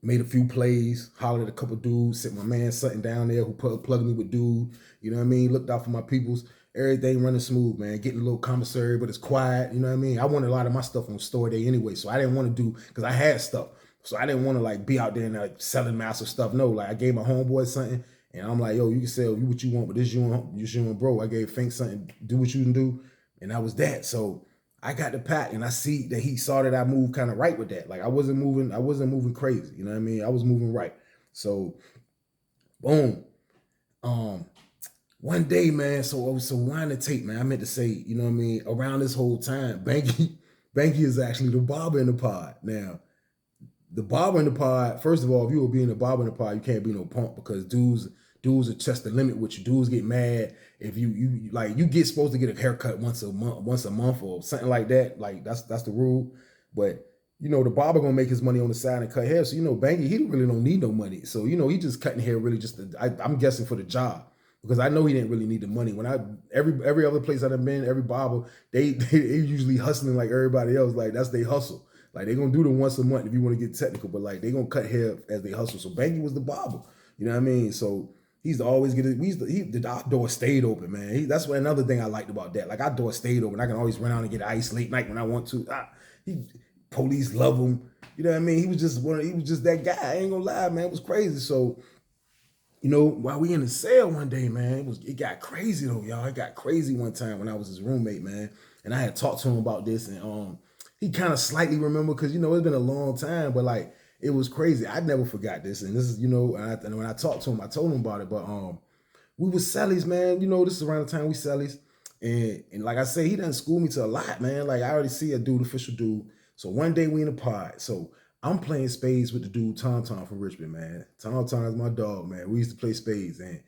Made a few plays, hollered at a couple dudes, sent my man Sutton down there who plugged me with dude. You know what I mean? Looked out for my peoples. Everything running smooth, man. Getting a little commissary, but it's quiet. You know what I mean? I wanted a lot of my stuff on store day anyway, so I didn't want to do, because I had stuff. So I didn't want to like be out there and like selling massive stuff. No, like I gave my homeboy something, and I'm like, yo, you can sell you what you want, but this you and bro. I gave Fink something, do what you can do, and that was that. So I got the pack, and I see that he saw that I moved kind of right with that. Like I wasn't moving crazy. You know what I mean? I was moving right. So, boom. One day, man, so wind the tape, man. I meant to say, you know what I mean, around this whole time, Banky is actually the barber in the pod. Now, the barber in the pod, first of all, if you were being a barber in the pod, you can't be no punk because dudes are test the limit with you. Dudes get mad if you like you get supposed to get a haircut once a month or something like that. Like that's the rule. But you know, the barber gonna make his money on the side and cut hair. So you know, Banky, he really don't need no money. So you know, he just cutting hair really just I'm guessing for the job. Because I know he didn't really need the money. When every other place I've been, every barber, they usually hustling like everybody else. Like that's their hustle. Like they gonna do the once a month if you want to get technical, but like they gonna cut hair as they hustle. So Banky was the barber. You know what I mean? So he's always get it. Our door stayed open, man. That's what another thing I liked about that. Like our door stayed open. I can always run out and get ice late night when I want to. Police love him. You know what I mean? He was just that guy. I ain't gonna lie, man. It was crazy. So, you know, while we in the cell one day, man, it got crazy though, y'all. It got crazy one time when I was his roommate, man. And I had talked to him about this, and he kind of slightly remembered because, you know, it's been a long time, but like it was crazy. I never forgot this. And this is, you know, and when I talked to him, I told him about it. But we was cellies, man. You know, this is around the time we cellies. And like I say, he done school me to a lot, man. Like I already see a dude, official dude. So one day we in the pod. So I'm playing spades with the dude Tom from Richmond, man. Tom is my dog, man. We used to play spades, and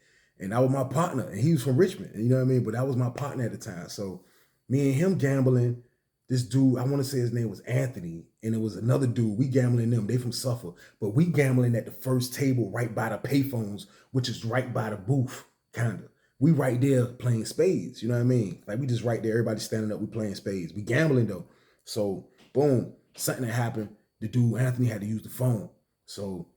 that was my partner, and he was from Richmond, you know what I mean? But that was my partner at the time. So me and him gambling. This dude, I want to say his name was Anthony, and it was another dude. We gambling them. They from Suffolk, but we gambling at the first table right by the payphones, which is right by the booth, kind of. We right there playing spades, you know what I mean? Like we just right there, everybody standing up, we playing spades. We gambling though. So boom, something that happened. The dude, Anthony, had to use the phone. So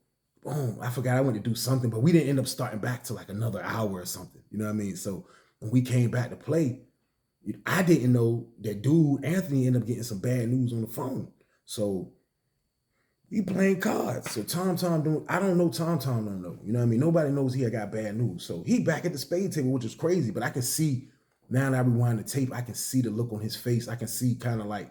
boom, I forgot I went to do something, but we didn't end up starting back to like another hour or something. You know what I mean? So when we came back to play, I didn't know that dude, Anthony, ended up getting some bad news on the phone. So we playing cards. So I don't know Tom don't know. You know what I mean? Nobody knows he had got bad news. So he back at the spade table, which was crazy, but I can see, now that I rewind the tape, I can see the look on his face. I can see kind of like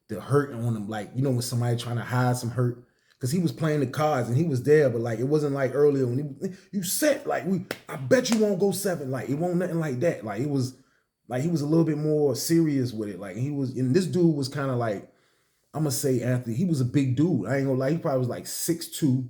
the hurt on him, like, you know, when somebody trying to hide some hurt. Because he was playing the cards and he was there, but like it wasn't like earlier when you set, like I bet you won't go 7. Like it won't nothing like that. Like it was like he was a little bit more serious with it. Like and this dude was kind of like, I'm gonna say Anthony, he was a big dude. I ain't gonna lie, he probably was like 6'2"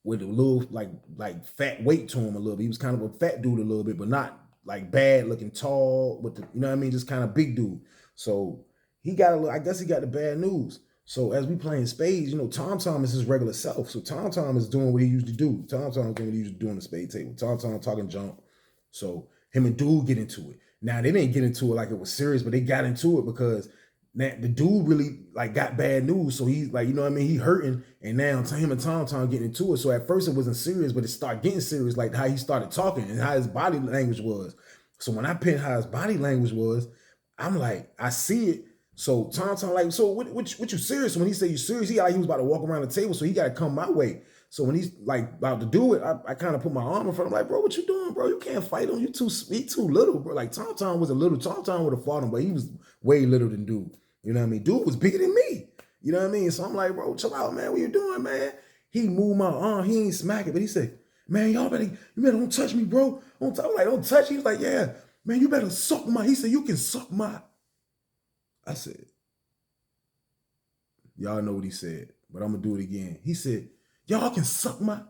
with a little like fat weight to him a little bit. He was kind of a fat dude a little bit, but not like bad looking tall with the, you know what I mean? Just kind of big dude. So he got a little, I guess he got the bad news. So as we playing spades, you know, Tom Tom is his regular self. So Tom Tom is doing what he used to do. Tom Tom is doing what he used to do on the spade table. Tom Tom talking junk. So him and dude get into it. Now they didn't get into it like it was serious, but they got into it because the dude really like got bad news. So he's like, you know what I mean? He hurting, and now him and Tom Tom getting into it. So at first it wasn't serious, but it started getting serious, like how he started talking and how his body language was. So when I pinned how his body language was, I'm like, I see it. So Tom Tom like, so what you serious? When he said you serious, he was about to walk around the table, so he got to come my way. So when he's like about to do it, I kind of put my arm in front of him, like, bro, what you doing, bro? You can't fight him. He too little, bro. Like Tom Tom was a little. Tom Tom would have fought him, but he was way little than dude. You know what I mean? Dude was bigger than me. You know what I mean? So I'm like, bro, chill out, man. What you doing, man? He moved my arm. He ain't smack it, but he said, man, you better don't touch me, bro. I'm like, don't touch. He was like, yeah, man, you better suck my. He said, you can suck my. I said, y'all know what he said, but I'm gonna do it again. He said, y'all can suck my,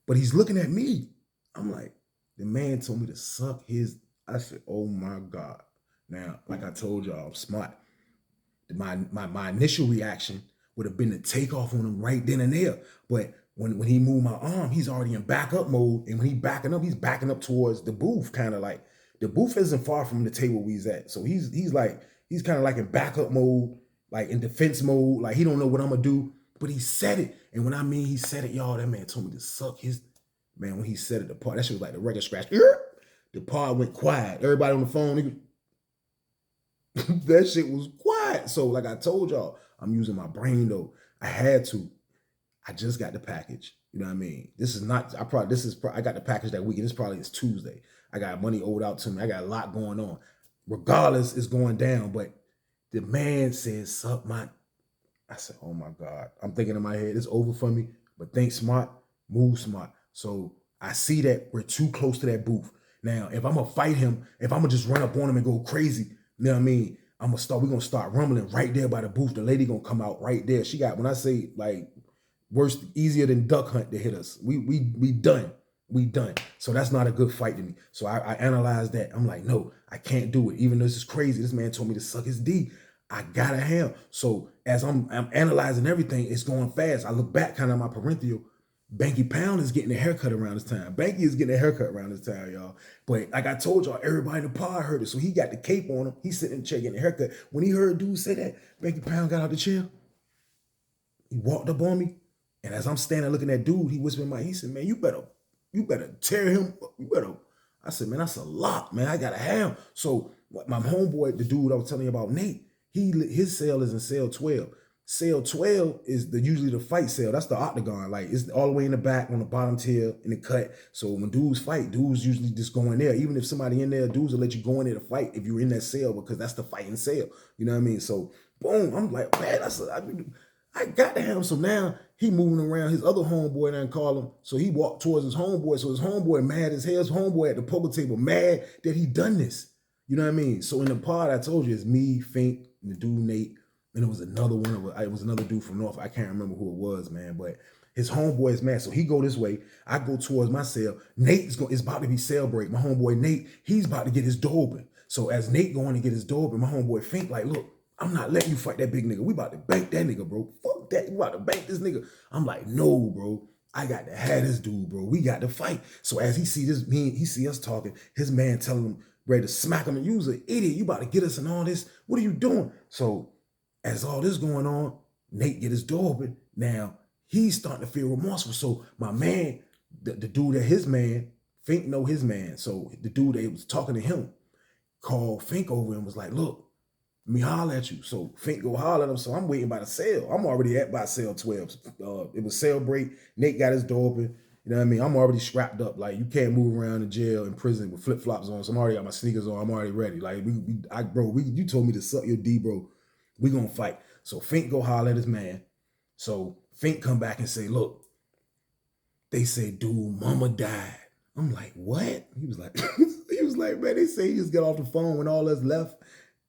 but he's looking at me. I'm like, the man told me to suck his. I said, oh my God. Now, like I told y'all, I'm smart. My initial reaction would have been to take off on him right then and there. But when he moved my arm, he's already in backup mode. And when he's backing up towards the booth, kind of like the booth isn't far from the table we's at. So he's kind of like in backup mode, like in defense mode. Like he don't know what I'm gonna do. But he said it. And when I mean he said it, y'all, that man told me to suck his. Man, when he said it, the part, that shit was like the record scratch. The part went quiet. Everybody on the phone, that shit was quiet. So like I told y'all, I'm using my brain though. I had to. I just got the package. You know what I mean? I got the package that weekend. This probably is Tuesday. I got money owed out to me. I got a lot going on. Regardless, it's going down. But the man says, suck my. I said, oh my God. I'm thinking in my head, it's over for me. But think smart, move smart. So I see that we're too close to that booth. Now, if I'm gonna fight him, if I'm gonna just run up on him and go crazy, you know what I mean? We're gonna start rumbling right there by the booth. The lady gonna come out right there. She got, when I say like worse, easier than duck hunt to hit us. We done. We done. So that's not a good fight to me. So I analyzed that. I'm like, no, I can't do it. Even though this is crazy. This man told me to suck his D. I gotta have. So as I'm analyzing everything, it's going fast. I look back kind of my parenthetial. Banky Pound is getting a haircut around this time. Banky is getting a haircut around this time, y'all. But like I told y'all, everybody in the pod heard it. So he got the cape on him. He's sitting in the chair getting a haircut. When he heard dude say that, Banky Pound got out the chair. He walked up on me. And as I'm standing looking at dude, he whispered in my ear, he said, man, you better tear him up. I said, man, that's a lot, man. I gotta have him. So my homeboy, the dude I was telling you about, Nate, his cell is in cell 12. Cell 12 is usually the fight cell. That's the octagon. Like it's all the way in the back on the bottom tier in the cut. So when dudes fight, dudes usually just go in there. Even if somebody in there, dudes will let you go in there to fight if you're in that cell because that's the fighting cell. You know what I mean? So boom, I'm like, man, I got to have him. So now he moving around. His other homeboy didn't call him. So he walked towards his homeboy. So his homeboy mad as hell. His homeboy at the poker table mad that he done this. You know what I mean? So in the pod, I told you, it's me, Fink, and the dude Nate. And it was another one. It was another dude from North. I can't remember who it was, man. But his homeboy is mad. So he go this way. I go towards my cell. It's about to be cell break. My homeboy Nate, he's about to get his door open. So as Nate going to get his door open, my homeboy Fink like, look, I'm not letting you fight that big nigga. We about to bank that nigga, bro. Fuck that. We about to bank this nigga. I'm like, no, bro. I got to have this dude, bro. We got to fight. So as he see this, he see us talking, his man telling him, ready to smack him, and you was an idiot. You about to get us in all this. What are you doing? So as all this going on, Nate get his door open. Now, he's starting to feel remorseful. So my man, the dude that his man, Fink know his man. So the dude that was talking to him called Fink over and was like, look, let me holler at you. So Fink go holler at him. So I'm waiting by the cell. I'm already by cell 12. It was cell break. Nate got his door open. You know what I mean? I'm already strapped up. Like, you can't move around in jail, in prison with flip-flops on. So I'm already got my sneakers on. I'm already ready. Like, you told me to suck your D, bro. We gonna fight. So Fink go holler at his man. So Fink come back and say, look, they say, dude, mama died. I'm like, what? He was like, man, they say he just got off the phone when all us left.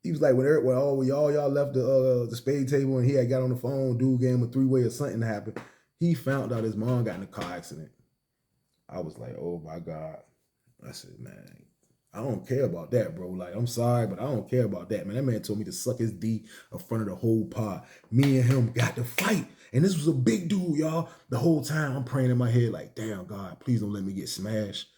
He was like, when all y'all left the spade table and he had got on the phone, dude gave him a three-way or something happened. He found out his mom got in a car accident. I was like, oh my God. I said, man, I don't care about that, bro. Like, I'm sorry, but I don't care about that, man. That man told me to suck his D in front of the whole pod. Me and him got to fight. And this was a big dude, y'all. The whole time I'm praying in my head like, damn, God, please don't let me get smashed.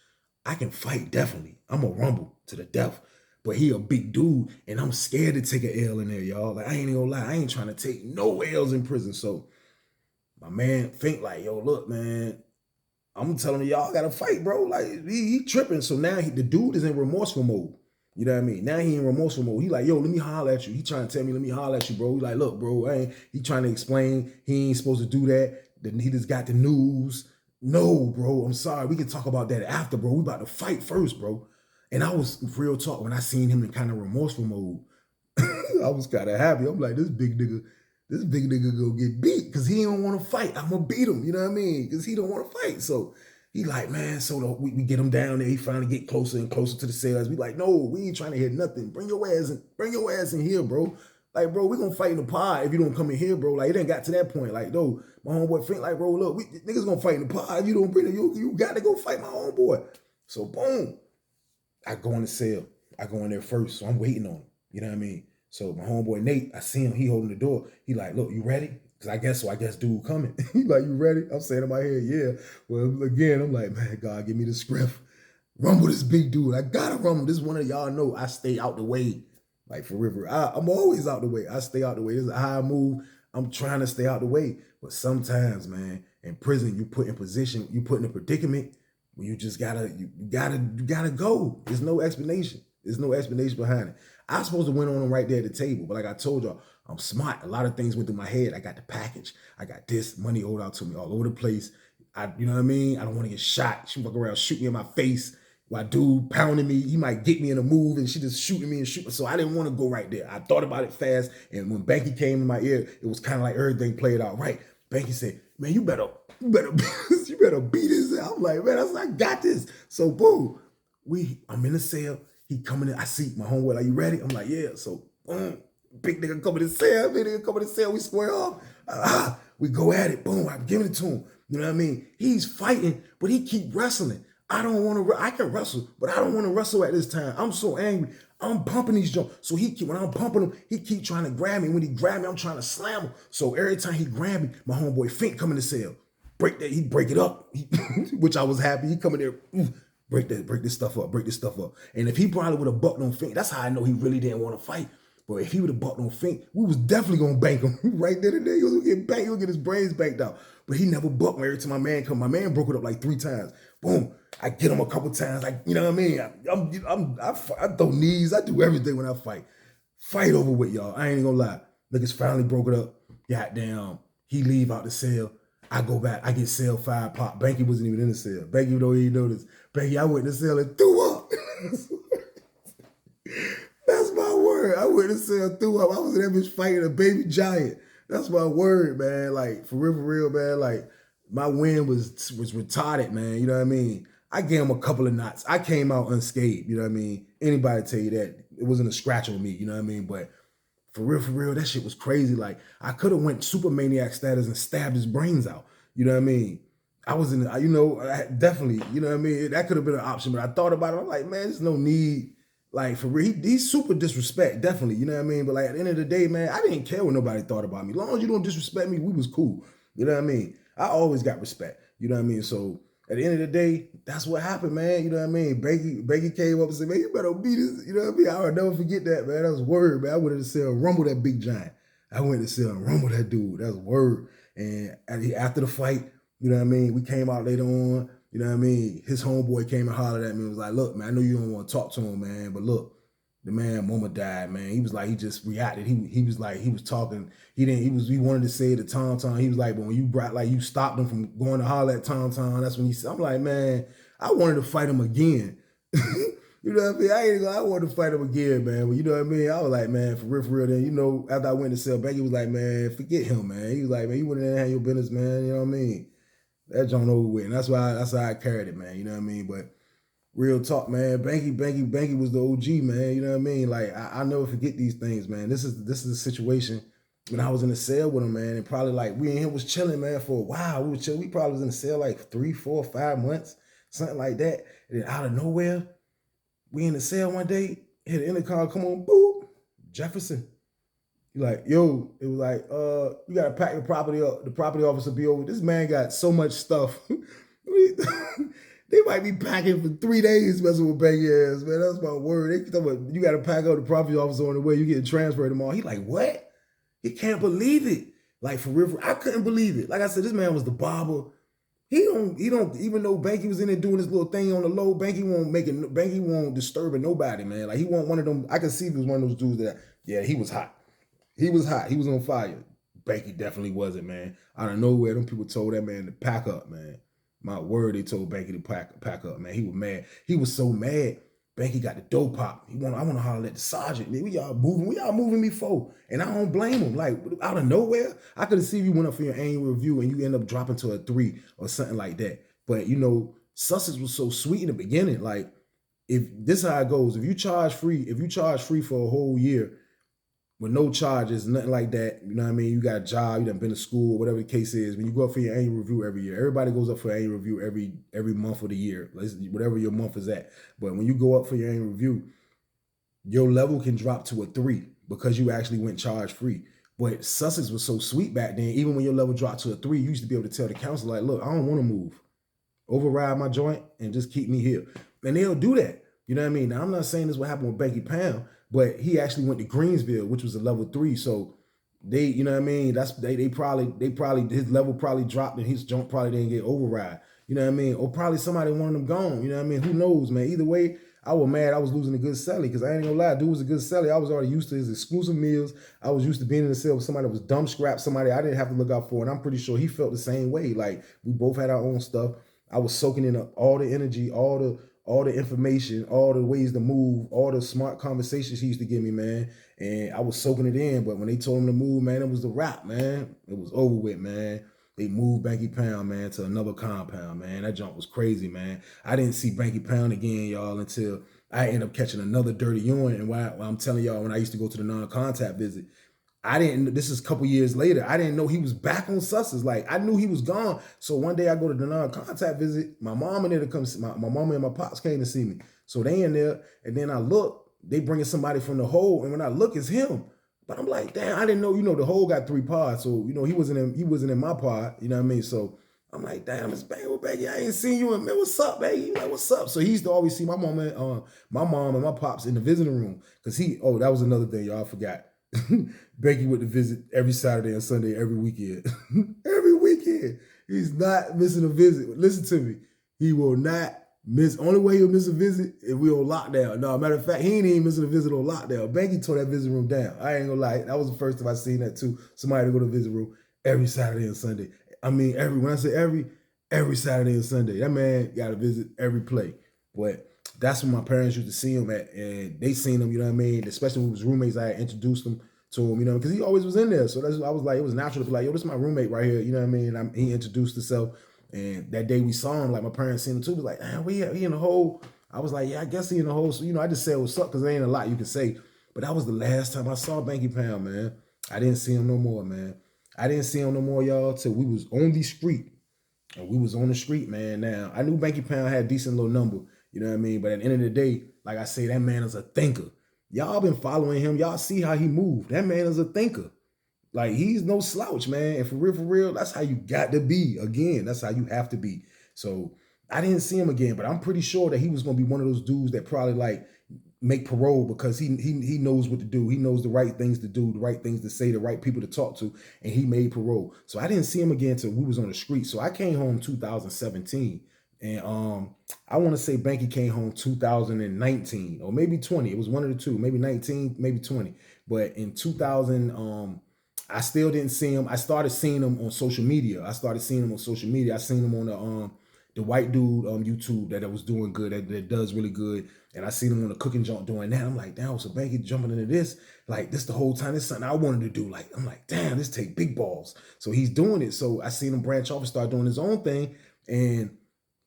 I can fight, definitely. I'm a rumble to the death. But he a big dude, and I'm scared to take an L in there, y'all. Like, I ain't gonna lie. I ain't trying to take no L's in prison. So my man think like, yo, look, man, I'm telling y'all gotta fight, bro. Like he tripping. So now the dude is in remorseful mode. You know what I mean? Now he in remorseful mode. He like, yo, let me holler at you. He trying to tell me, let me holler at you, bro. He like, look, bro, he trying to explain he ain't supposed to do that. Then he just got the news. No, bro, I'm sorry. We can talk about that after, bro. We about to fight first, bro. And I was real talk when I seen him in kind of remorseful mode. I was kind of happy. I'm like, this big nigga gonna get beat because he don't want to fight. I'm gonna beat him, you know what I mean? Because he don't want to fight. So he like, man, so we get him down there. He finally get closer and closer to the cells. We like, no, we ain't trying to hear nothing. Bring your ass in here, bro. Like, bro, we gonna fight in the pod if you don't come in here, bro. Like, it ain't got to that point. Like, no, my homeboy think like, bro, look, niggas gonna fight in the pod. If you don't bring it, you got to go fight my homeboy. So boom, I go in the cell. I go in there first. So I'm waiting on him. You know what I mean? So my homeboy Nate, I see him, he holding the door. He like, look, you ready? Because I guess dude coming. He like, you ready? I'm saying in my head, yeah. Well, again, I'm like, man, God, give me the script. Rumble this big dude. I gotta rumble. This one of y'all know I stay out the way. Like for real. I'm always out the way. I stay out the way. This is how I move. I'm trying to stay out the way. But sometimes, man, in prison, you put in a predicament where you just gotta go. There's no explanation. There's no explanation behind it. I was supposed to win on them right there at the table, but like I told y'all, I'm smart. A lot of things went through my head. I got the package. I got this money owed out to me all over the place. You know what I mean? I don't want to get shot. She walk around, shoot me in my face. While dude pounding me, he might get me in a move, and she just shooting me and shooting. So I didn't want to go right there. I thought about it fast, and when Banky came in my ear, it was kind of like everything played out right. Banky said, "Man, you better beat his." I'm like, man, I got this. So boom, I'm in the cell. He coming in. I see my homeboy like, you ready? I'm like, yeah. So boom, big nigga coming in the cell. We square off. We go at it. Boom, I'm giving it to him. You know what I mean? He's fighting, but he keep wrestling. I don't want to. I can wrestle, but I don't want to wrestle at this time. I'm so angry. I'm pumping these jumps. So when I'm pumping him, he keep trying to grab me. When he grab me, I'm trying to slam him. So every time he grab me, my homeboy Fink come in the cell. He break it up, which I was happy. He come in there, break this stuff up. And if he probably would have bucked on Fink, that's how I know he really didn't want to fight. But if he would have bucked on Fink, we was definitely gonna bank him right there today. He was gonna get banked. He was gonna get his brains banked out. But he never bucked me. Every time my man come, my man broke it up like 3 times. Boom. I get him a couple times. Like, you know what I mean? I throw knees. I do everything when I fight. Fight over with, y'all. I ain't gonna lie. Niggas finally broke it up. Goddamn. He leave out the cell. I go back. I get cell 5 pop. Banky wasn't even in the cell. Banky don't even know this. Banky, I went in the cell and threw up. That's my word. I went in the cell, threw up. I was in that bitch fighting a baby giant. That's my word, man. Like, for real, man. Like, my win was retarded, man. You know what I mean? I gave him a couple of knots. I came out unscathed. You know what I mean? Anybody tell you that? It wasn't a scratch on me. You know what I mean? But for real, that shit was crazy. Like, I could have went super maniac status and stabbed his brains out. You know what I mean? I was in, definitely, you know what I mean? That could have been an option, but I thought about it. I'm like, man, there's no need. Like, for real, he's super disrespect, definitely, you know what I mean? But like, at the end of the day, man, I didn't care what nobody thought about me. As long as you don't disrespect me, we was cool. You know what I mean? I always got respect. You know what I mean? So at the end of the day, that's what happened, man. You know what I mean? Banky came up and said, man, you better beat this. You know what I mean? I'll never forget that, man. That was word, man. I went to the cell, rumble that big giant. I went to the cell and rumble that dude. That was word. And after the fight, you know what I mean? We came out later on. You know what I mean? His homeboy came and hollered at me and was like, look, man, I know you don't want to talk to him, man, but look, the man, mama died, man. He was like, he just reacted. He was like, he was talking. He wanted to say it to Tom. He was like, but when you brought, like, you stopped him from going to holler at Tom, that's when he said, I'm like, man, I wanted to fight him again. You know what I mean? I wanted to fight him again, man. But you know what I mean? I was like, man, for real, then, you know, after I went to cell, Banky was like, man, forget him, man. He was like, man, you went in there and had your business, man. You know what I mean? That joint over with. And that's how I carried it, man. You know what I mean? But real talk, man. Banky was the OG, man. You know what I mean? Like, I never forget these things, man. This is a situation when I was in the cell with him, man. And probably like we and him was chilling, man, for a while. We were chilling. We probably was in the cell like 3, 4, 5 months, something like that. And then out of nowhere, We in the cell one day, hit the intercom, come on, boop, Jefferson. You like, yo, it was like, you gotta pack the property up. The property officer be over. This man got so much stuff. They might be packing for 3 days messing with Banky ass, man. That's my word. They talking about you gotta pack up the property officer on the way, you getting transferred tomorrow. He like, what? He can't believe it. Like for real, I couldn't believe it. Like I said, this man was the barber. He don't, even though Banky was in there doing this little thing on the low, Banky won't disturbing nobody, man. Like he wasn't one of them. I could see he was one of those dudes that, yeah, he was hot. He was hot. He was on fire. Banky definitely wasn't, man. Out of nowhere, them people told that man to pack up, man. My word, they told Banky to pack up, man. He was mad. He was so mad. Banky got the dope pop. I want to holler at the sergeant. Man, we y'all moving me for. And I don't blame him. Like, out of nowhere, I could have seen you went up for your annual review and you end up dropping to a 3 or something like that. But, Sussex was so sweet in the beginning. Like, if this is how it goes, if you charge free for a whole year, with no charges, nothing like that. You know what I mean? You got a job, you done been to school, whatever the case is. When you go up for your annual review every year, everybody goes up for annual review every month of the year, whatever your month is at. But when you go up for your annual review, your level can drop to a 3 because you actually went charge free. But Sussex was so sweet back then, even when your level dropped to a 3, you used to be able to tell the council, like, look, I don't want to move. Override my joint and just keep me here. And they'll do that. You know what I mean? Now, I'm not saying this is what happened with Banky Pound, but he actually went to Greensville, which was a level 3. So they, you know what I mean? That's they probably his level probably dropped and his jump probably didn't get override. You know what I mean? Or probably somebody wanted him gone. You know what I mean? Who knows, man? Either way, I was mad I was losing a good celly because I ain't gonna lie, dude was a good celly. I was already used to his exclusive meals. I was used to being in the cell with somebody that was dumb scrap, somebody I didn't have to look out for. And I'm pretty sure he felt the same way. Like we both had our own stuff. I was soaking in all the energy, all the information, all the ways to move, all the smart conversations he used to give me, man. And I was soaking it in. But when they told him to move, man, it was the wrap, man. It was over with, man. They moved Banky Pound, man, to another compound, man. That jump was crazy, man. I didn't see Banky Pound again, y'all, until I ended up catching another dirty urine. And while I'm telling y'all, when I used to go to the non-contact visit, this is a couple years later, I didn't know he was back on Sussex. Like, I knew he was gone. So one day I go to the non-contact visit. My mom and there to come see, my mama and my pops came to see me. So they in there, and then I look, they bringing somebody from the hole, and when I look, it's him. But I'm like, damn, I didn't know, the hole got 3 pods. So, he wasn't in my pod, you know what I mean? So I'm like, damn, it's Banky. I ain't seen you. Man, what's up, baby? He's like, what's up? So he used to always see my mom and my pops in the visiting room. Cause that was another thing, y'all forgot. Banky went to visit every Saturday and Sunday, every weekend. Every weekend. He's not missing a visit. Listen to me. He will not miss. Only way he'll miss a visit if we on lockdown. No, matter of fact, he ain't even missing a visit on lockdown. Banky tore that visit room down. I ain't gonna lie. That was the first time I seen that too. Somebody to go to the visit room every Saturday and Sunday. I mean, when I say every Saturday and Sunday, that man got to visit every play. But that's when my parents used to see him at, and they seen him, you know what I mean? Especially when he was roommates, I had introduced them to him, because he always was in there. So I was like, it was natural to be like, yo, this is my roommate right here, you know what I mean? He introduced himself, and that day we saw him, like my parents seen him too, was like, he in the hole. I was like, yeah, I guess he in the hole. So, I just said what's up because there ain't a lot you can say. But that was the last time I saw Banky Pound, man. I didn't see him no more, man. I didn't see him no more, y'all, till we was on the street. And we was on the street, man. Now, I knew Banky Pound had a decent little number, you know what I mean? But at the end of the day, like I say, that man is a thinker. Y'all been following him. Y'all see how he moved. That man is a thinker. Like, he's no slouch, man. And for real, that's how you got to be. Again, that's how you have to be. So I didn't see him again, but I'm pretty sure that he was going to be one of those dudes that probably, like, make parole because he knows what to do. He knows the right things to do, the right things to say, the right people to talk to, and he made parole. So I didn't see him again until we was on the street. So I came home 2017, and I want to say Banky came home 2019 or maybe 20. It was one of the two, maybe 19, maybe 20. But in 2000, I still didn't see him. I started seeing him on social media. I seen him on the white dude YouTube that was doing good, that does really good. And I seen him on the cooking joint doing that. I'm like, damn, so Banky jumping into this. Like, this the whole time, this is something I wanted to do. Like, I'm like, damn, this take big balls. So he's doing it. So I seen him branch off and start doing his own thing. And,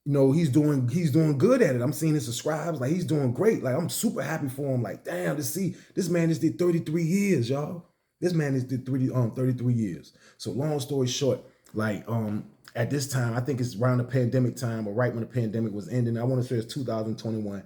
he's doing good at it. I'm seeing his subscribes. Like, he's doing great. Like, I'm super happy for him. Like, damn, to see this man just did 33 years, y'all. This man just did 33 years. So long story short, like, at this time, I think it's around the pandemic time or right when the pandemic was ending. I want to say it's 2021.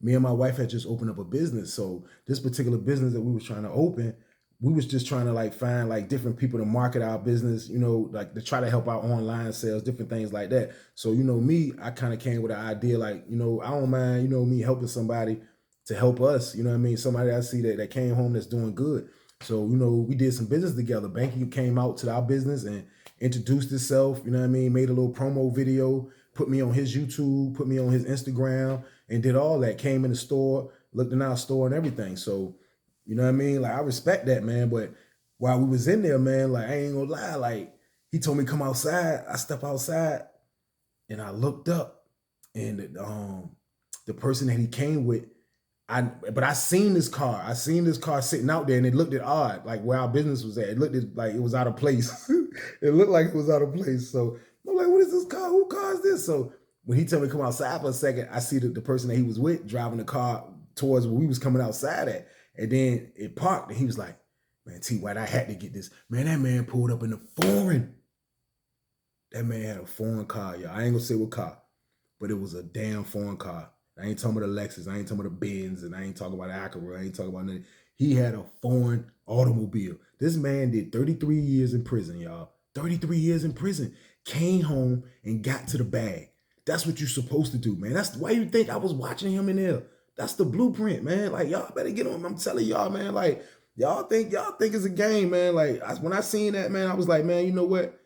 me and my wife had just opened up a business. So this particular business that we was trying to open, we was just trying to like find like different people to market our business, you know, like to try to help out online sales, different things like that. So, you know, me, I kind of came with an idea like, you know, I don't mind, you know, me helping somebody to help us, you know what I mean? Somebody I see that came home that's doing good. So, you know, we did some business together. Banky came out to our business and introduced himself, you know what I mean? Made a little promo video, put me on his YouTube, put me on his Instagram, and did all that. Came in the store, looked in our store and everything. So, you know what I mean? Like, I respect that, man. But while we was in there, man, like, I ain't gonna lie, like, he told me come outside. I step outside and I looked up and the person that he came with, but I seen this car. I seen this car sitting out there and it looked odd, like where our business was at. It looked like it was out of place. It looked like it was out of place. So I'm like, what is this car? Who car is this? So when he told me to come outside for a second, I see the person that he was with driving the car towards where we was coming outside at. And then it parked and he was like, man, T White, I had to get this. Man, that man pulled up in a foreign. That man had a foreign car, y'all. I ain't gonna say what car, but it was a damn foreign car. I ain't talking about the Lexus. I ain't talking about the Benz, and I ain't talking about the Acura. I ain't talking about nothing. He had a foreign automobile. This man did 33 years in prison, y'all. 33 years in prison. Came home and got to the bag. That's what you're supposed to do, man. That's why you think I was watching him in there. That's the blueprint, man. Like, y'all better get on. I'm telling y'all, man. Like, y'all think it's a game, man. Like, when I seen that, man, I was like, man, you know what?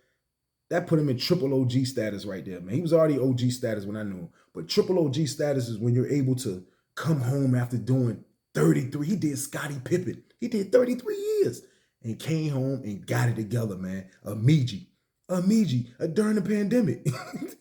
That put him in triple OG status right there, man. He was already OG status when I knew him. But triple OG status is when you're able to come home after doing 33. He did Scottie Pippen. He did 33 years and came home and got it together, man. During the pandemic.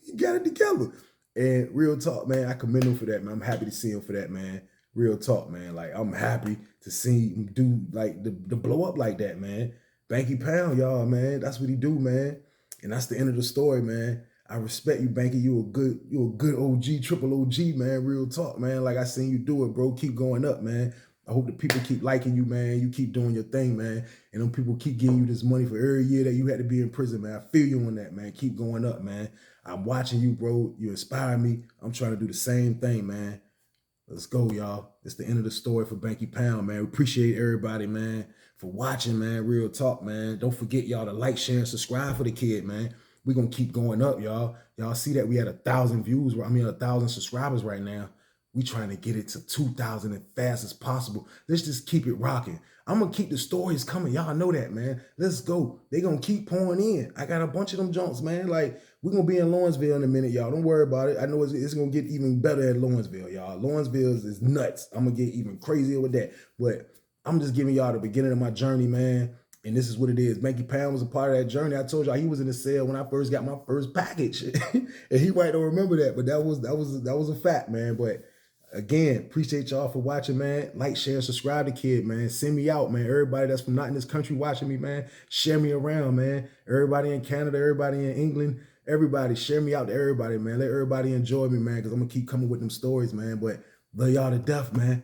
He got it together. And real talk, man, I commend him for that, man. I'm happy to see him for that, man. Real talk, man. Like, I'm happy to see him do, like, the blow up like that, man. Banky Pound, y'all, man. That's what he do, man. And that's the end of the story, man. I respect you, Banky. You a good OG, triple OG, man. Real talk, man. Like I seen you do it, bro. Keep going up, man. I hope the people keep liking you, man. You keep doing your thing, man. And them people keep giving you this money for every year that you had to be in prison, man. I feel you on that, man. Keep going up, man. I'm watching you, bro. You inspire me. I'm trying to do the same thing, man. Let's go, y'all. It's the end of the story for Banky Pound, man. We appreciate everybody, man, for watching, man. Real talk, man. Don't forget, y'all, to like, share, and subscribe for the kid, man. We're going to keep going up, y'all. Y'all see that we had 1,000 views, 1,000 subscribers right now. We trying to get it to 2,000 as fast as possible. Let's just keep it rocking. I'm going to keep the stories coming. Y'all know that, man. Let's go. They going to keep pouring in. I got a bunch of them junks, man. Like, we're going to be in Lawrenceville in a minute, y'all. Don't worry about it. I know it's going to get even better at Lawrenceville, y'all. Lawrenceville is nuts. I'm going to get even crazier with that. But I'm just giving y'all the beginning of my journey, man. And this is what it is. Banky Pound was a part of that journey. I told y'all he was in the cell when I first got my first package. And he might don't remember that, but that was a fact, man. But again, appreciate y'all for watching, man. Like, share, subscribe to kid, man. Send me out, man. Everybody that's from not in this country watching me, man. Share me around, man. Everybody in Canada, everybody in England, everybody, share me out to everybody, man. Let everybody enjoy me, man, because I'm going to keep coming with them stories, man. But love y'all to death, man.